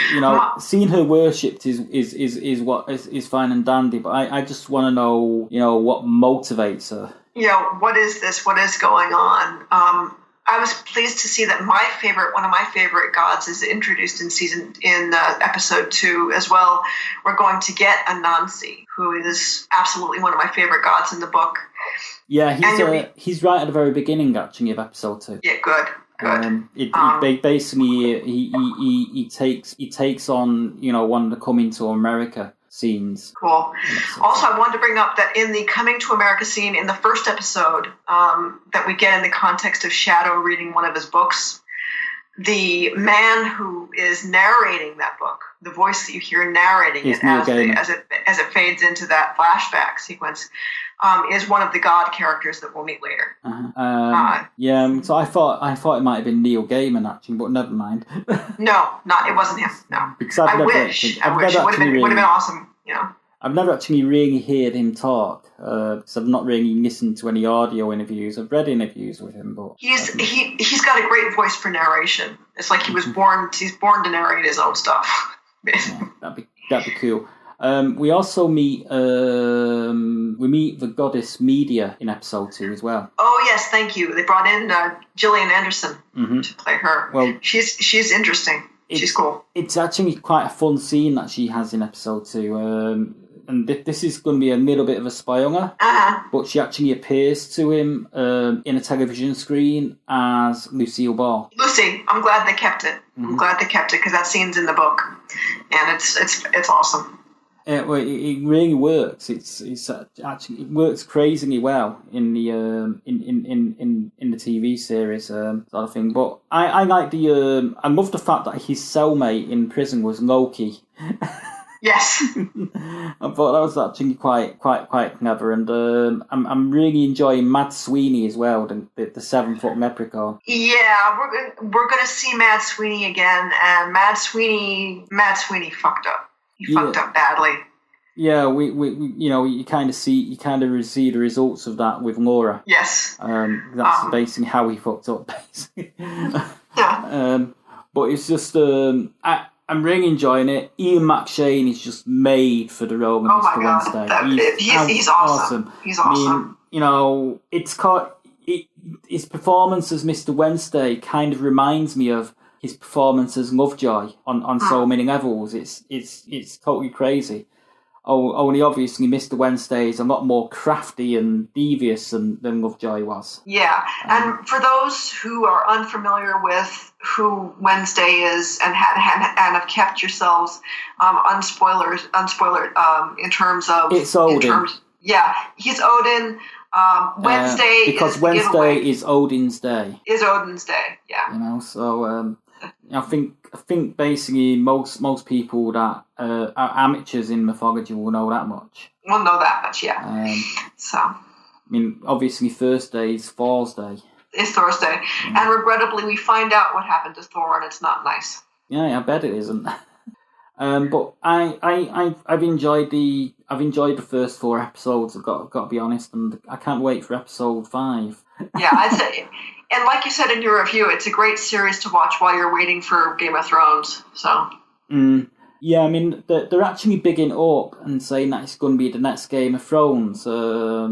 seeing her worshipped is what is fine and dandy, but I just want to know what motivates her. What is this? What is going on? I was pleased to see that one of my favorite gods is introduced in episode 2 as well. We're going to get Anansi, who is absolutely one of my favorite gods in the book. Yeah, he's right at the very beginning actually of episode 2. Yeah, good. Basically he takes on one of the Coming to America scenes. Cool. Also, I wanted to bring up that in the Coming to America scene in the first episode that we get in the context of Shadow reading one of his books, the man who is narrating that book, the voice that you hear narrating it as it fades into that flashback sequence, is one of the god characters that we'll meet later. So I thought it might have been Neil Gaiman actually, but never mind. No, it wasn't him. No, because I wish it would have been awesome. I've never actually really heard him talk because I've not really listened to any audio interviews. I've read interviews with him, but he's got a great voice for narration. It's like he's born to narrate his own stuff. Yeah, that'd be cool. We also meet the goddess Media in episode 2 as well. Oh yes, thank you. They brought in Gillian Anderson to play her. Well, she's interesting. She's cool. It's actually quite a fun scene that she has in episode 2. And this is going to be a little bit of a spoiler, but she actually appears to him in a television screen as Lucille Ball. Lucy, I'm glad they kept it. I'm glad they kept it because that scene's in the book, and it's awesome. It really works. It works crazily well in the in the TV series sort of thing. But I like I love the fact that his cellmate in prison was Loki. Yes, I thought that was actually quite clever, and I'm really enjoying Mad Sweeney as well, the 7-foot leprechaun. Yeah, we're gonna see Mad Sweeney again, and Mad Sweeney fucked up. He fucked up badly. Yeah, we you know, you kind of see the results of that with Laura. Yes. That's basically how he fucked up, basically. Yeah. But it's just, I'm really enjoying it. Ian McShane is just made for the role of Mr. Wednesday. He's awesome. He's awesome. I mean, you know, his performance as Mr. Wednesday kind of reminds me of his performance as Lovejoy on so many levels. It's totally crazy. Only obviously Mr. Wednesday is a lot more crafty and devious than Lovejoy was. Yeah, and for those who are unfamiliar with who Wednesday is and have kept yourselves unspoiled in terms of... It's Odin. He's Odin. Wednesday because Wednesday is Odin's day. Is Odin's day, yeah. You know, so I think basically most people that are amateurs in mythology will know that much. We'll know that much, yeah. So, I mean, obviously Thursday is Thor's day. It's Thursday, and regrettably, we find out what happened to Thor, and it's not nice. Yeah, I bet it isn't. But I've enjoyed the first 4 episodes. I've got to be honest, and I can't wait for episode 5. Yeah, I'd say, and like you said in your review, it's a great series to watch while you're waiting for Game of Thrones. So. Yeah, I mean they're actually bigging it up and saying that it's going to be the next Game of Thrones. I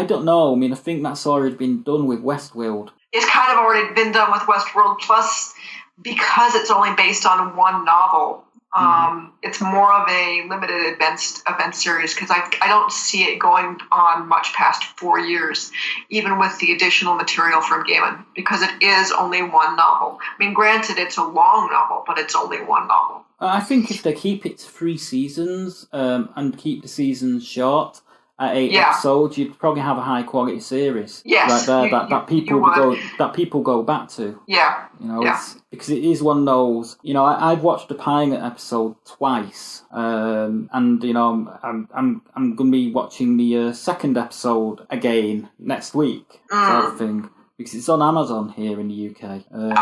don't know. I mean, I think that's already been done with Westworld. It's kind of already been done with Westworld. Plus, because it's only based on one novel, it's more of a limited event series because I don't see it going on much past 4 years, even with the additional material from Gaiman, because it is only one novel. I mean, granted, it's a long novel, but it's only one novel. I think if they keep it to 3 seasons and keep the seasons short at 8 episodes, you'd probably have a high quality series. Yes, right there that people go back to. Yeah, you know, it's because it is one of those. You know, I've watched the pilot episode twice, and you know, I'm going to be watching the second episode again next week. Sort of thing. Because it's on Amazon here in the UK, you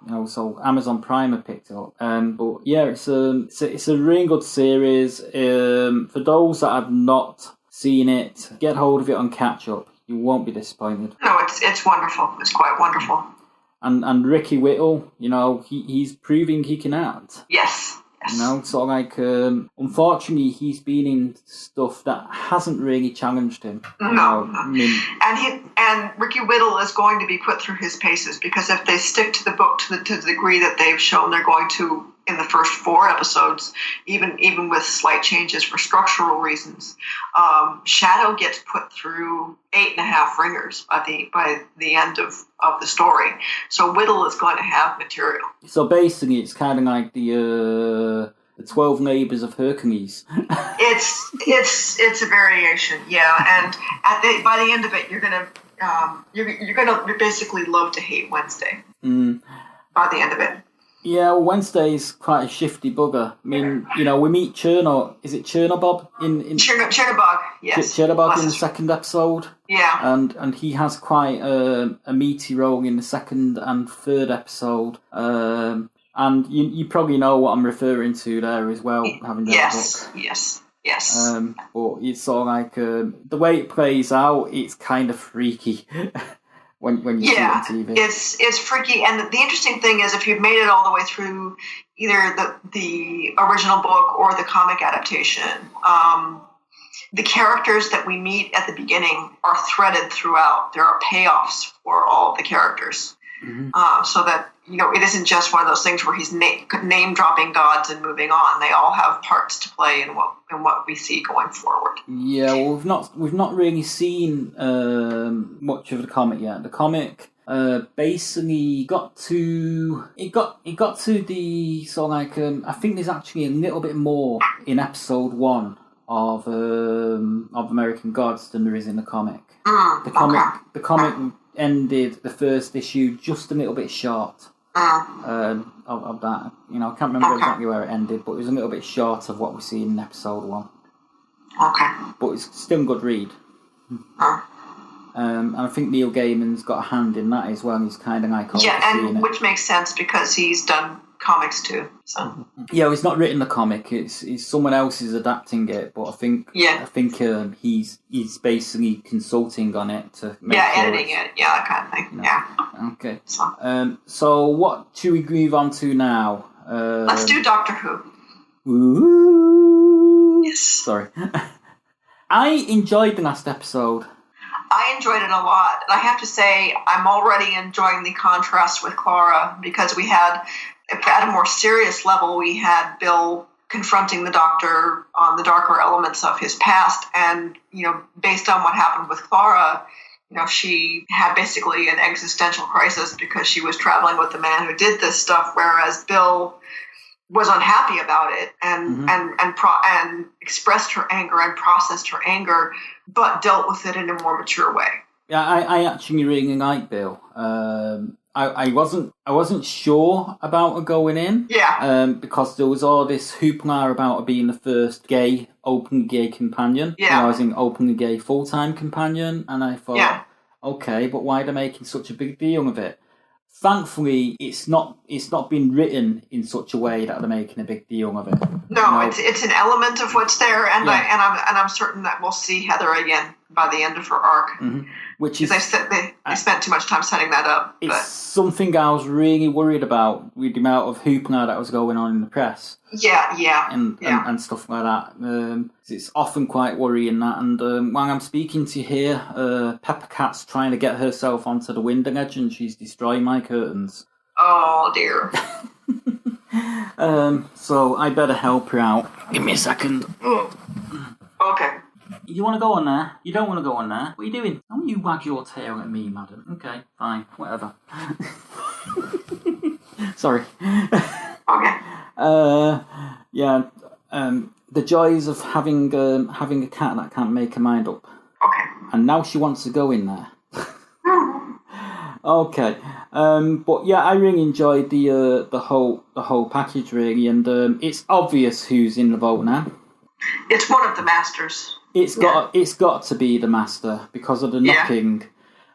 know, so Amazon Prime have picked it up. But yeah, it's a really good series. For those that have not seen it, get hold of it on catch up. You won't be disappointed. No, it's wonderful. It's quite wonderful. And Ricky Whittle, you know, he's proving he can act. Yes. You know, so like, unfortunately, he's been in stuff that hasn't really challenged him. No, I mean, and Ricky Whittle is going to be put through his paces because if they stick to the book to the degree that they've shown they're going to in the first 4 episodes, even with slight changes for structural reasons, Shadow gets put through 8.5 ringers by the end of the story. So Whittle is going to have material. So basically, it's kind of like the 12 Neighbors of Hercules. it's a variation, yeah. And by the end of it, you're gonna basically love to hate Wednesday. By the end of it. Yeah, well, Wednesday's quite a shifty bugger. I mean, you know, we meet is it Chernobyl in Chernobog, yes. Chernobog in the second episode. Yeah. And he has quite a meaty role in the second and third episode. And you probably know what I'm referring to there as well, having read the book. Yes. But it's sort of like the way it plays out, it's kind of freaky. When you see it on TV. It's freaky, and the interesting thing is if you've made it all the way through either the original book or the comic adaptation, the characters that we meet at the beginning are threaded throughout. There are payoffs for all of the characters, so that you know it isn't just one of those things where he's name dropping gods and moving on. They all have parts to play in what we see going forward. Yeah, well, we've not really seen much of the comic yet. The comic basically got to the sort of like I think there's actually a little bit more in episode 1 of American Gods than there is in the comic. The comic ended the first issue just a little bit short. Of that, you know, I can't remember exactly where it ended, but it was a little bit short of what we see in episode 1. Okay. But it's still a good read. And I think Neil Gaiman's got a hand in that as well. He's kind of like and which makes sense because he's done comics too. So Yeah, he's not written the comic. It's someone else is adapting it, but I think he's basically consulting on it to make sure editing it, that kind of thing. Yeah. Okay. So, so what should we move on to now? let's do Doctor Who. Ooh. Yes. Sorry. I enjoyed the last episode. I enjoyed it a lot. And I have to say, I'm already enjoying the contrast with Clara, because we had, at a more serious level, we had Bill confronting the Doctor on the darker elements of his past. And, based on what happened with Clara, she had basically an existential crisis because she was traveling with the man who did this stuff, whereas Bill was unhappy about it and expressed her anger and processed her anger, but dealt with it in a more mature way. Yeah, I actually really like Bill. I wasn't sure about her going in. Yeah. Because there was all this hoopla about her being the first openly gay companion. Yeah. I was in openly gay full-time companion, and I thought, okay, but why are they making such a big deal of it? Thankfully, it's not been written in such a way that they're making a big deal of it. No, it's an element of what's there, and I'm certain that we'll see Heather again by the end of her arc. Mm-hmm. Which is they spent too much time setting that up. It's something I was really worried about with the amount of hoopla that was going on in the press. And stuff like that. It's often quite worrying that. And while I'm speaking to you here, Pepper Cat's trying to get herself onto the window ledge, and she's destroying my curtains. Oh dear. So I better help her out. Give me a second. Okay. You want to go on there? You don't want to go on there? What are you doing? Don't you wag your tail at me, madam. Okay, fine, whatever. Sorry. Okay. The joys of having a cat that can't make her mind up. Okay. And now she wants to go in there. Okay. But yeah, I really enjoyed the whole package really, and it's obvious who's in the vote now. It's one of the masters. It's got to be the master because of the knocking.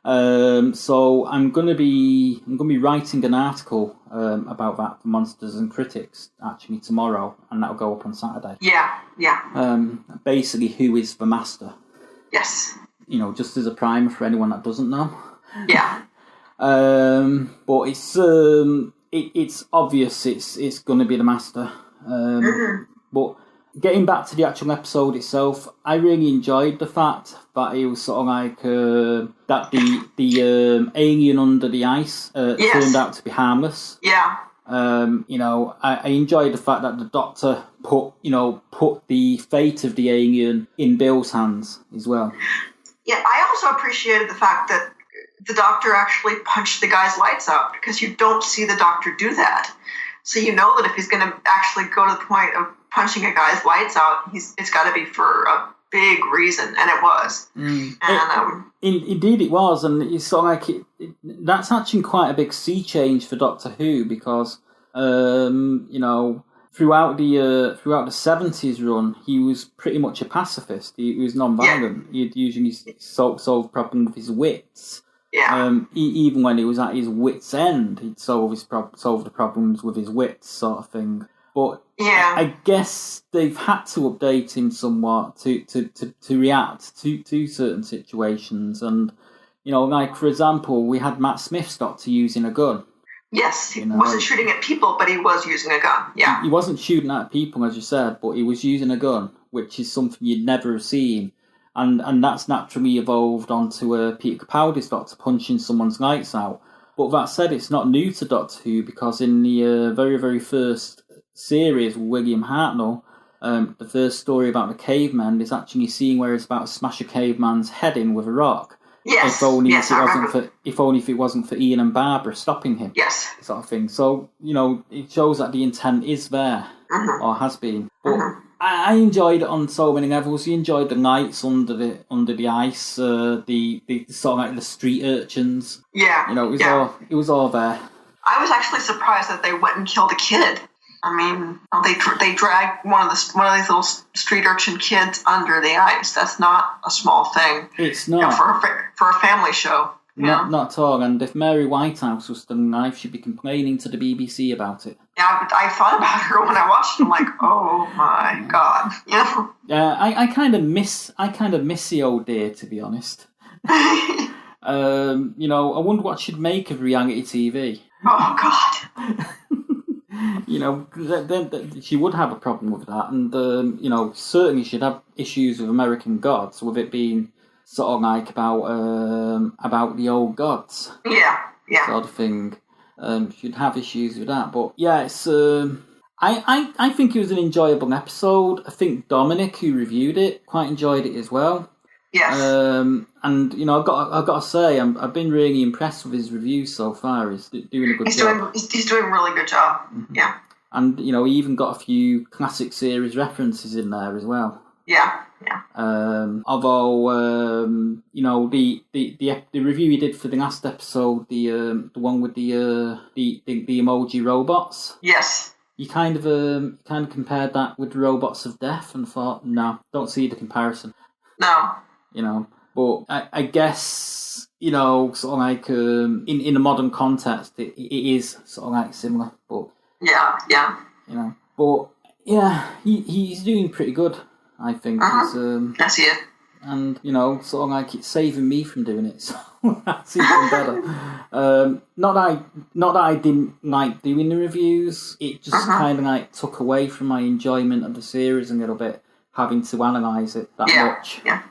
So I'm gonna be writing an article about that for Monsters and Critics actually tomorrow, and that'll go up on Saturday. Yeah. Basically, who is the master? Yes. Just as a primer for anyone that doesn't know. Yeah. But it's obvious it's gonna be the master. But getting back to the actual episode itself, I really enjoyed the fact that it was sort of like that the alien under the ice turned out to be harmless. Yeah. I enjoyed the fact that the Doctor put the fate of the alien in Bill's hands as well. Yeah, I also appreciated the fact that the Doctor actually punched the guy's lights out, because you don't see the Doctor do that. So you know that if he's going to actually go to the point of punching a guy's lights out, it's got to be for a big reason, and it was. And indeed it was, and it's sort of like that's actually quite a big sea change for Doctor Who, because throughout the 70s run, he was pretty much a pacifist. He was non-violent. Yeah. He'd usually solve problems with his wits. Yeah. Even when he was at his wits' end, he'd solve the problems with his wits, sort of thing. But yeah, I guess they've had to update him somewhat to react to certain situations. And like for example, we had Matt Smith's Doctor using a gun. Yes, he wasn't shooting at people, but he was using a gun. Yeah, he wasn't shooting at people, as you said, but he was using a gun, which is something you'd never have seen. And that's naturally evolved onto Peter Capaldi's Doctor punching someone's lights out. But that said, it's not new to Doctor Who, because in the very, very first series, William Hartnell, the first story about the caveman is actually seeing where it's about to smash a caveman's head in with a rock. Yes. If only if it wasn't for Ian and Barbara stopping him. Yes. Sort of thing. So it shows that the intent is there, or has been. But I enjoyed it on so many levels. You enjoyed the lights under the ice, the sort of like the street urchins. Yeah. It was all there. I was actually surprised that they went and killed a kid. I mean, they dragged one of these little street urchin kids under the ice. That's not a small thing. It's not for a family show. Not at all. And if Mary Whitehouse was still alive, she'd be complaining to the BBC about it. Yeah, I thought about her when I watched it. I'm like, oh my god. Yeah. Yeah, I kind of miss the old dear, to be honest. You know, I wonder what she'd make of reality TV. Oh god. You know, she would have a problem with that, and you know, certainly she'd have issues with American Gods, with it being sort of like about the old gods, Yeah. sort of thing. She'd have issues with that, but yeah, it's. I think it was an enjoyable episode. I think Dominic, who reviewed it, quite enjoyed it as well. Yes. And you know, I've got to say, I've been really impressed with his reviews so far. He's doing a good job. He's doing a really good job. Mm-hmm. Yeah. And you know, he even got a few classic series references in there as well. Yeah. Although you know, the review he did for the last episode, the one with the emoji robots. Yes. You kind of compared that with the Robots of Death and thought, no, don't see the comparison. No. You know, but I guess, you know, sort of like in a modern context, it is sort of like similar, but yeah. You know, but yeah, he's doing pretty good, I think. That's it. And you know, sort of like it's saving me from doing it, so that's even better. Not that I didn't like doing the reviews. It just kind of like took away from my enjoyment of the series a little bit, having to analyse it that much. Yeah.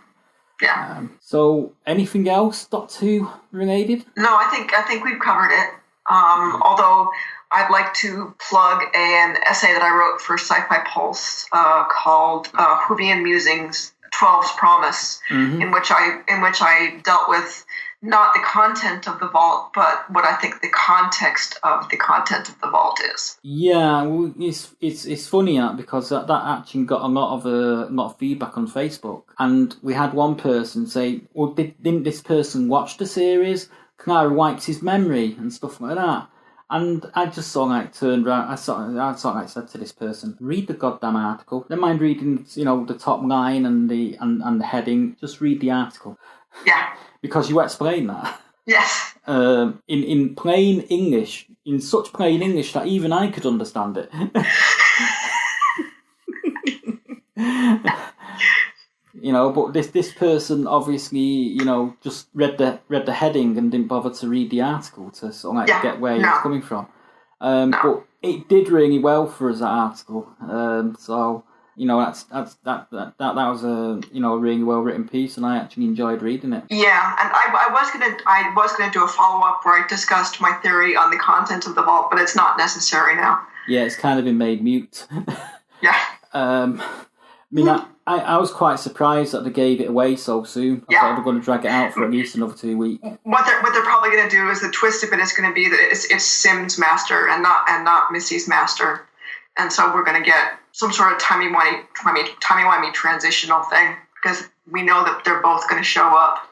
So, anything else Doctor Who related? No, I think we've covered it. Although I'd like to plug an essay that I wrote for Sci-Fi Pulse called Whovian Musings, 12's Promise, in which I dealt with not the content of the vault, but what I think the context of the content of the vault is. Yeah, well, it's funny because that actually got a lot of feedback on Facebook, and we had one person say, "Well, didn't this person watch the series? Clara wipes his memory and stuff like that." And I just sort of like turned around. I sort of like said to this person, "Read the goddamn article. Don't mind reading, you know, the top line and the heading. Just read the article." Yeah. Because you explain that. Yes. In plain English, in such plain English that even I could understand it. You know, but this person obviously, you know, just read the heading and didn't bother to read the article to sort of like get where he was coming from. But it did really well for us, that article. So you know, that was a, you know, a really well written piece, and I actually enjoyed reading it. Yeah, and I was gonna do a follow up where I discussed my theory on the content of the vault, but it's not necessary now. Yeah, it's kind of been made mute. Yeah. I mean, I was quite surprised that they gave it away so soon. I thought they were going to drag it out for at least another 2 weeks. What they're probably going to do is the twist of it is going to be that it's Sim's master and not Missy's master, and so we're going to get some sort of timey-wimey transitional thing, because we know that they're both going to show up.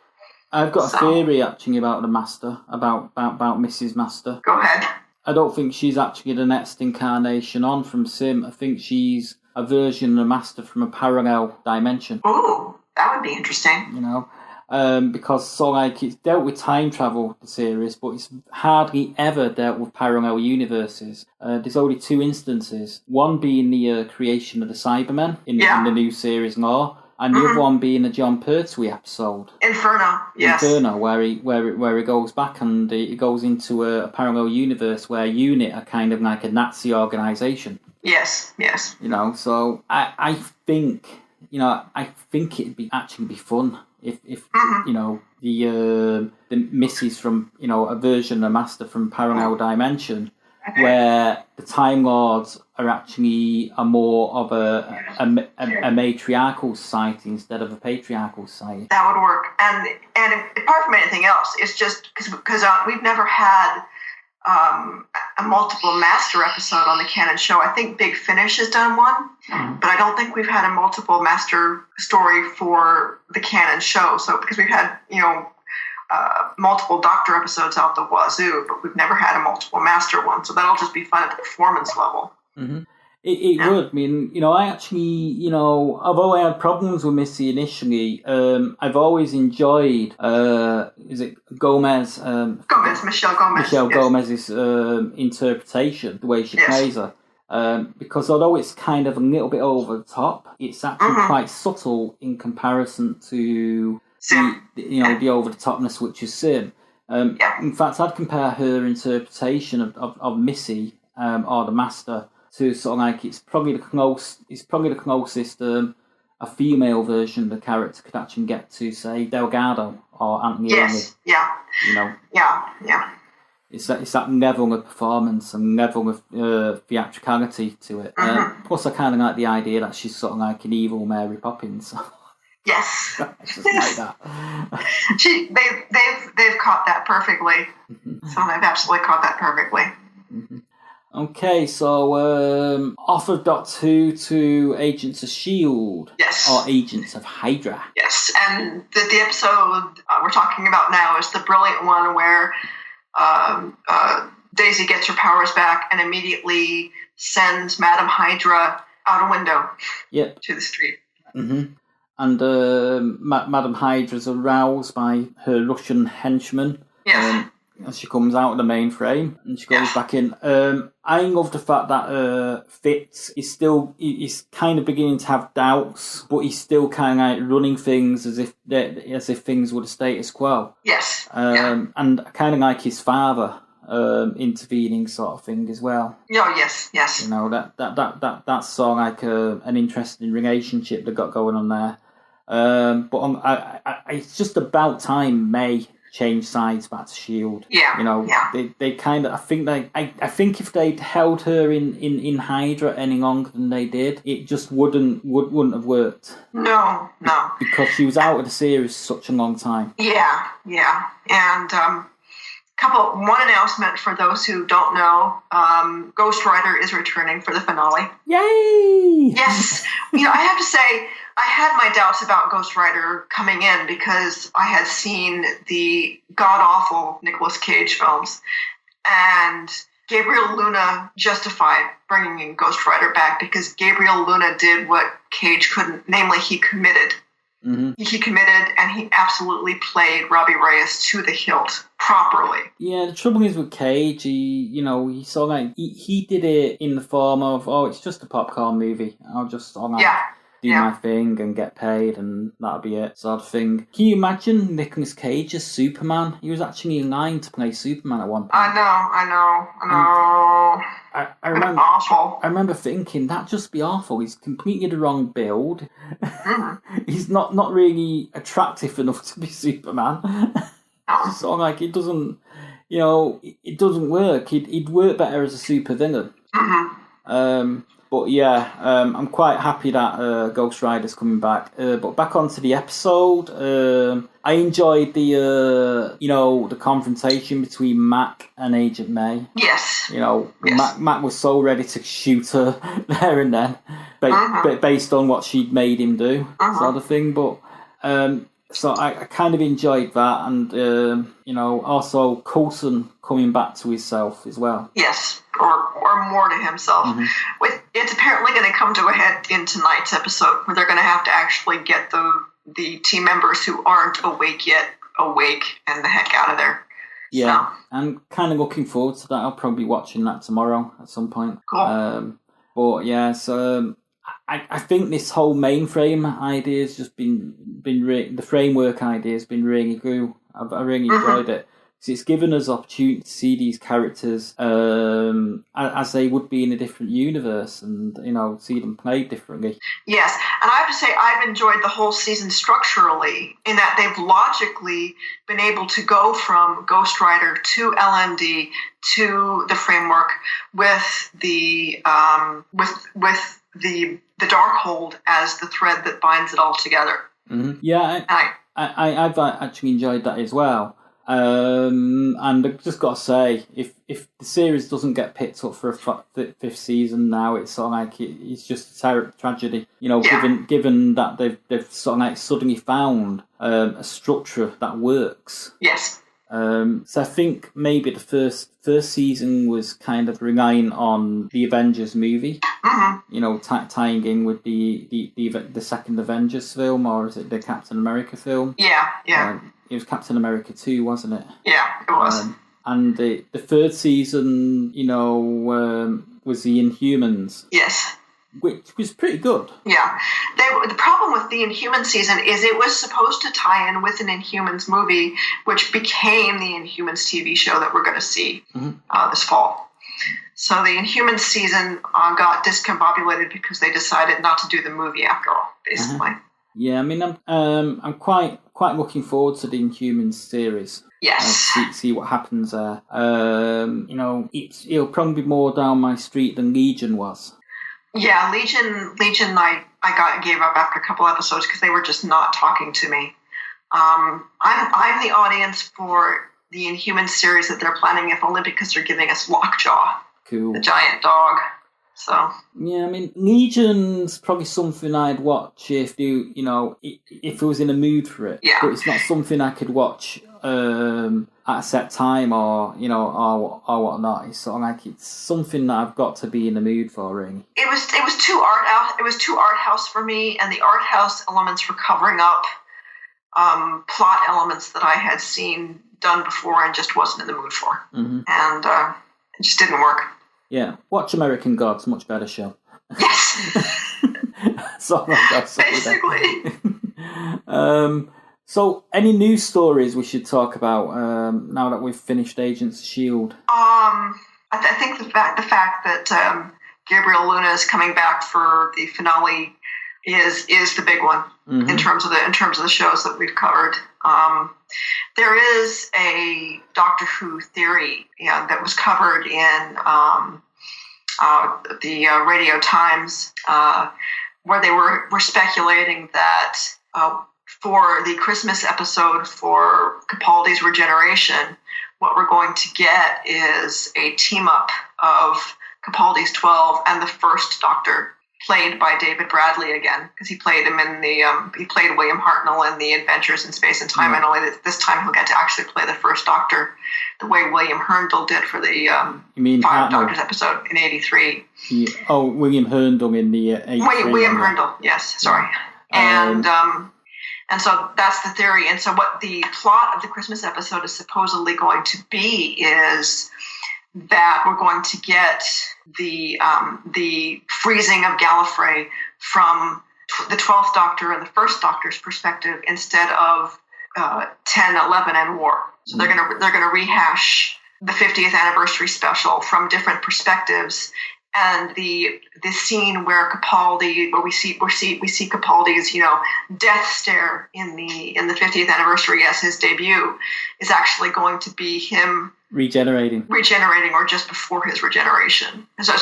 I've got a theory actually about the master, about Mrs. Master. Go ahead. I don't think she's actually the next incarnation on from Sim. I think she's a version of the master from a parallel dimension. Ooh, that would be interesting. You know, because so like it's dealt with time travel, the series, but it's hardly ever dealt with parallel universes. There's only 2 instances. One being the creation of the Cybermen in the new series lore, and the other one being the John Pertwee episode, Inferno. Yes. Inferno, where he goes back and he goes into a parallel universe where UNIT are kind of like a Nazi organisation. Yes. You know, so I think it'd be fun if you know, the misses from, you know, a version of Master from parallel dimension, where the Time Lords are actually more of a matriarchal society instead of a patriarchal society. That would work, and apart from anything else, it's just because we've never had a multiple master episode on the canon show. I think Big Finish has done one, but I don't think we've had a multiple master story for the canon show. So because we've had, you know, multiple Doctor episodes out the wazoo, but we've never had a multiple master one. So that'll just be fun at the performance level. Mm-hmm. It would. I mean, I actually, although I had problems with Missy initially, I've always enjoyed, is it Gomez? Michelle Gomez. Michelle Gomez's interpretation, the way she plays her. Because although it's kind of a little bit over the top, it's actually quite subtle in comparison to the over the topness which is Sim. In fact, I'd compare her interpretation of Missy or the Master to sort of like it's probably the closest a female version of the character could actually get to, say, Delgado or Anthony Yes, Lee. Yeah. It's that level of performance and level of theatricality to it. Plus, I kind of like the idea that she's sort of like an evil Mary Poppins. Yes. I just like that. They've caught that perfectly. So they've absolutely caught that perfectly. Okay, so off of Doctor Who to Agents of S.H.I.E.L.D. Yes. Or Agents of Hydra. Yes, and the episode we're talking about now is the brilliant one where Daisy gets her powers back and immediately sends Madame Hydra out a window to the street. Mm-hmm. And Madame Hydra's aroused by her Russian henchman. Yes. As she comes out of the mainframe and she goes back in. I love the fact that Fitz is kind of beginning to have doubts, but he's still kind of like running things as if things were the status quo. Yes. And kind of like his father intervening sort of thing as well. Oh, yes. That's sort of like an interesting relationship they got going on there. But it's just about time May change sides back to S.H.I.E.L.D. They kind of, I think if they'd held her in Hydra any longer than they did, it just wouldn't have worked. No. Because she was out of the series such a long time. Yeah. And one announcement for those who don't know, Ghost Rider is returning for the finale. Yay! Yes. I have to say, I had my doubts about Ghost Rider coming in because I had seen the god-awful Nicolas Cage films, and Gabriel Luna justified bringing in Ghost Rider back because Gabriel Luna did what Cage couldn't, namely he committed. Mm-hmm. He committed, and he absolutely played Robbie Reyes to the hilt properly. Yeah, the trouble is with Cage, he sort of like, he did it in the form of, it's just a popcorn movie. I'll just sort of like do my thing and get paid, and that'll be it, sort of thing. Can you imagine Nicolas Cage as Superman? He was actually in line to play Superman at one point. I know. I remember, awful. I remember thinking that'd just be awful. He's completely the wrong build. Mm-hmm. He's not really attractive enough to be Superman. It's sort of like it doesn't, it doesn't work. He'd work better as a super villain. Mm-hmm. But yeah, I'm quite happy that Ghost Rider's coming back. But back onto the episode, I enjoyed the confrontation between Mac and Agent May. Yes. Mac was so ready to shoot her there and then, based on what she'd made him do, sort of thing. But so I kind of enjoyed that, and also Coulson coming back to himself as well. Yes. Or more to himself. Mm-hmm. It's apparently going to come to a head in tonight's episode where they're going to have to actually get the team members who aren't awake yet awake and the heck out of there. Yeah, so. I'm kind of looking forward to that. I'll probably be watching that tomorrow at some point. Cool. But yeah, so I think this whole mainframe idea has just been the framework idea has been really good. I really enjoyed it. So it's given us opportunity to see these characters as they would be in a different universe, and see them played differently. Yes, and I have to say I've enjoyed the whole season structurally in that they've logically been able to go from Ghost Rider to LMD to the framework with the Darkhold as the thread that binds it all together. Mm-hmm. Yeah, I've actually enjoyed that as well. And I've just got to say, if the series doesn't get picked up for a fifth season now, it's sort of like it's just a tragedy. Given that they've sort of like suddenly found a structure that works. Yes. So I think maybe the first season was kind of relying on the Avengers movie, tying in with the second Avengers film, or is it the Captain America film? Yeah. It was Captain America 2, wasn't it? Yeah, it was. And the third season, was the Inhumans. Yes. Which was pretty good. Yeah. The problem with the Inhumans season is it was supposed to tie in with an Inhumans movie, which became the Inhumans TV show that we're going to see this fall. So the Inhumans season got discombobulated because they decided not to do the movie after all, basically. Yeah, I mean, I'm quite looking forward to the Inhumans series. Yes. See what happens there. It'll probably be more down my street than Legion was. Yeah, Legion. I gave up after a couple episodes because they were just not talking to me. I'm the audience for the Inhumans series that they're planning, if only because they're giving us Lockjaw, cool, the giant dog. So yeah, I mean, Legion's probably something I'd watch if I was in a mood for it. Yeah. But it's not something I could watch at a set time or whatnot. It's sort of like it's something that I've got to be in the mood for. Really. It was too art house for me, and the art house elements were covering up plot elements that I had seen done before and just wasn't in the mood for, and it just didn't work. Yeah, watch American Gods, much better show. Yes. That's all I've got to say. Basically. So, any news stories we should talk about now that we've finished Agents of S.H.I.E.L.D.? I think the fact that Gabriel Luna is coming back for the finale is the big one in terms of the shows that we've covered. There is a Doctor Who theory that was covered in the Radio Times where they were speculating that for the Christmas episode for Capaldi's regeneration, what we're going to get is a team-up of Capaldi's 12 and the first Doctor, played by David Bradley again, because he played him in he played William Hartnell in the Adventures in Space and Time, and only this time he'll get to actually play the first Doctor, the way William Herndl did for the Five Doctors episode in '83. William Herndl in the '83. William Herndl, yes, sorry. And so that's the theory. And so what the plot of the Christmas episode is supposedly going to be is that we're going to get the freezing of Gallifrey from the 12th Doctor and the first Doctor's perspective instead of 10, 11, and War. So they're gonna rehash the 50th anniversary special from different perspectives. And the scene where Capaldi, where we see Capaldi's death stare in the 50th anniversary as his debut, is actually going to be him regenerating, or just before his regeneration, and so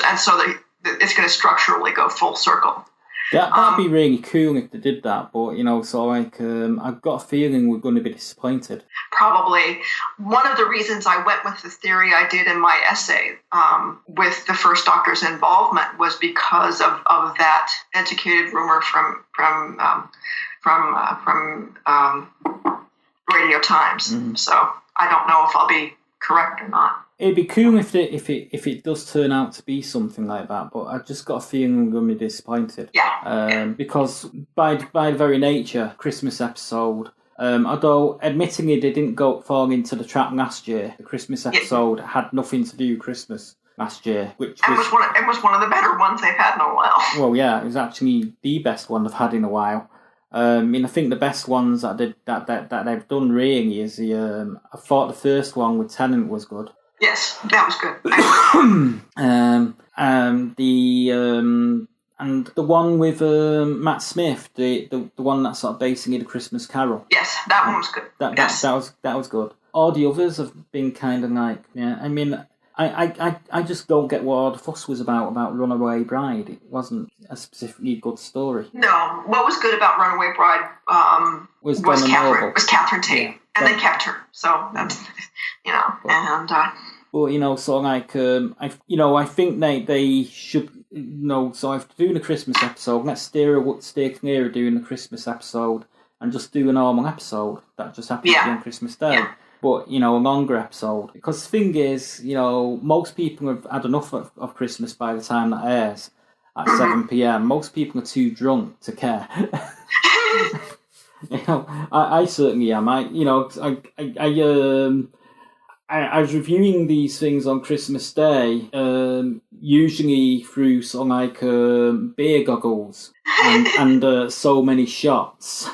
it's going to structurally go full circle. That'd be really cool if they did that, but I've got a feeling we're going to be disappointed. Probably. One of the reasons I went with the theory I did in my essay with the first Doctor's involvement was because of that educated rumor from Radio Times. So I don't know if I'll be correct or not. It'd be cool if it does turn out to be something like that, but I just got a feeling we're going to be disappointed. Yeah. Because by very nature, Christmas episode, although admittingly they didn't fall into the trap last year, the Christmas episode had nothing to do with Christmas last year, which was one of the better ones they've had in a while. Well, yeah, it was actually the best one they've had in a while. I think the best ones that they've done really is I thought the first one with Tennant was good. Yes, that was good. And the one with Matt Smith, the one that's sort of basically the Christmas Carol. Yes, that one was good. That was good. All the others have been kind of like, yeah. I mean, I just don't get what all the fuss was about Runaway Bride. It wasn't a specifically good story. No, what was good about Runaway Bride was Catherine Tate, yeah, and they kept her. So that's I think they should. So if they're doing a Christmas episode, let's stay clear of doing a Christmas episode and just do a normal episode that just happens to be on Christmas Day. Yeah. but, you know, a longer episode. Because the thing is, you know, most people have had enough of Christmas by the time that airs at 7 p.m. Most people are too drunk to care. You know, I certainly am. I was reviewing these things on Christmas Day, usually through sort of like beer goggles and so many shots,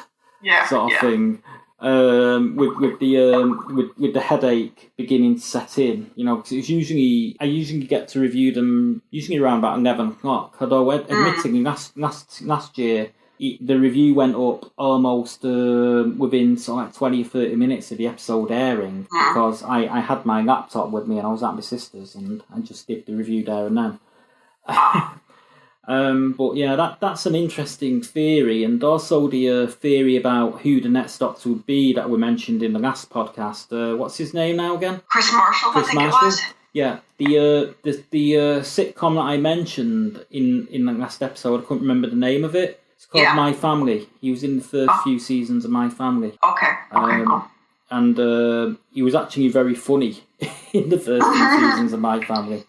sort of thing. With the headache beginning to set in, you know, because I usually get to review them usually around about 11 o'clock. Although admittedly, last year the review went up almost within sort of like 20 or 30 minutes of the episode airing, because I had my laptop with me and I was at my sister's and I just did the review there and then. But yeah, that's an interesting theory, and also the theory about who the next Doctor would be that we mentioned in the last podcast. What's his name now again? Chris Marshall, I think it was. Yeah, the sitcom that I mentioned in the last episode, I couldn't remember the name of it. It's called My Family. He was in the first few seasons of My Family. Okay, cool. And he was actually very funny in the first few seasons of My Family.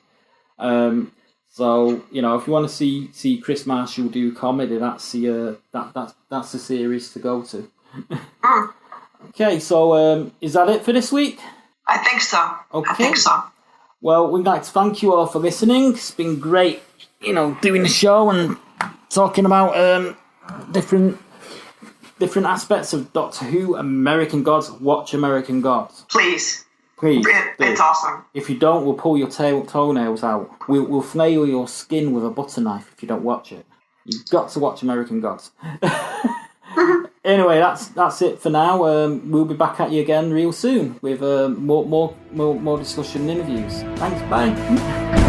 So, you know, if you want to see Chris Marshall do comedy, that's the series to go to. Okay, so is that it for this week? I think so. Okay. I think so. Well, we'd like to thank you all for listening. It's been great, you know, doing the show and talking about different aspects of Doctor Who, American Gods. Watch American Gods. Please. It's awesome. If you don't, we'll pull your toenails out. We'll flail your skin with a butter knife if you don't watch it. You've got to watch American Gods. Anyway, that's it for now. We'll be back at you again real soon with more discussion and interviews. Thanks, bye.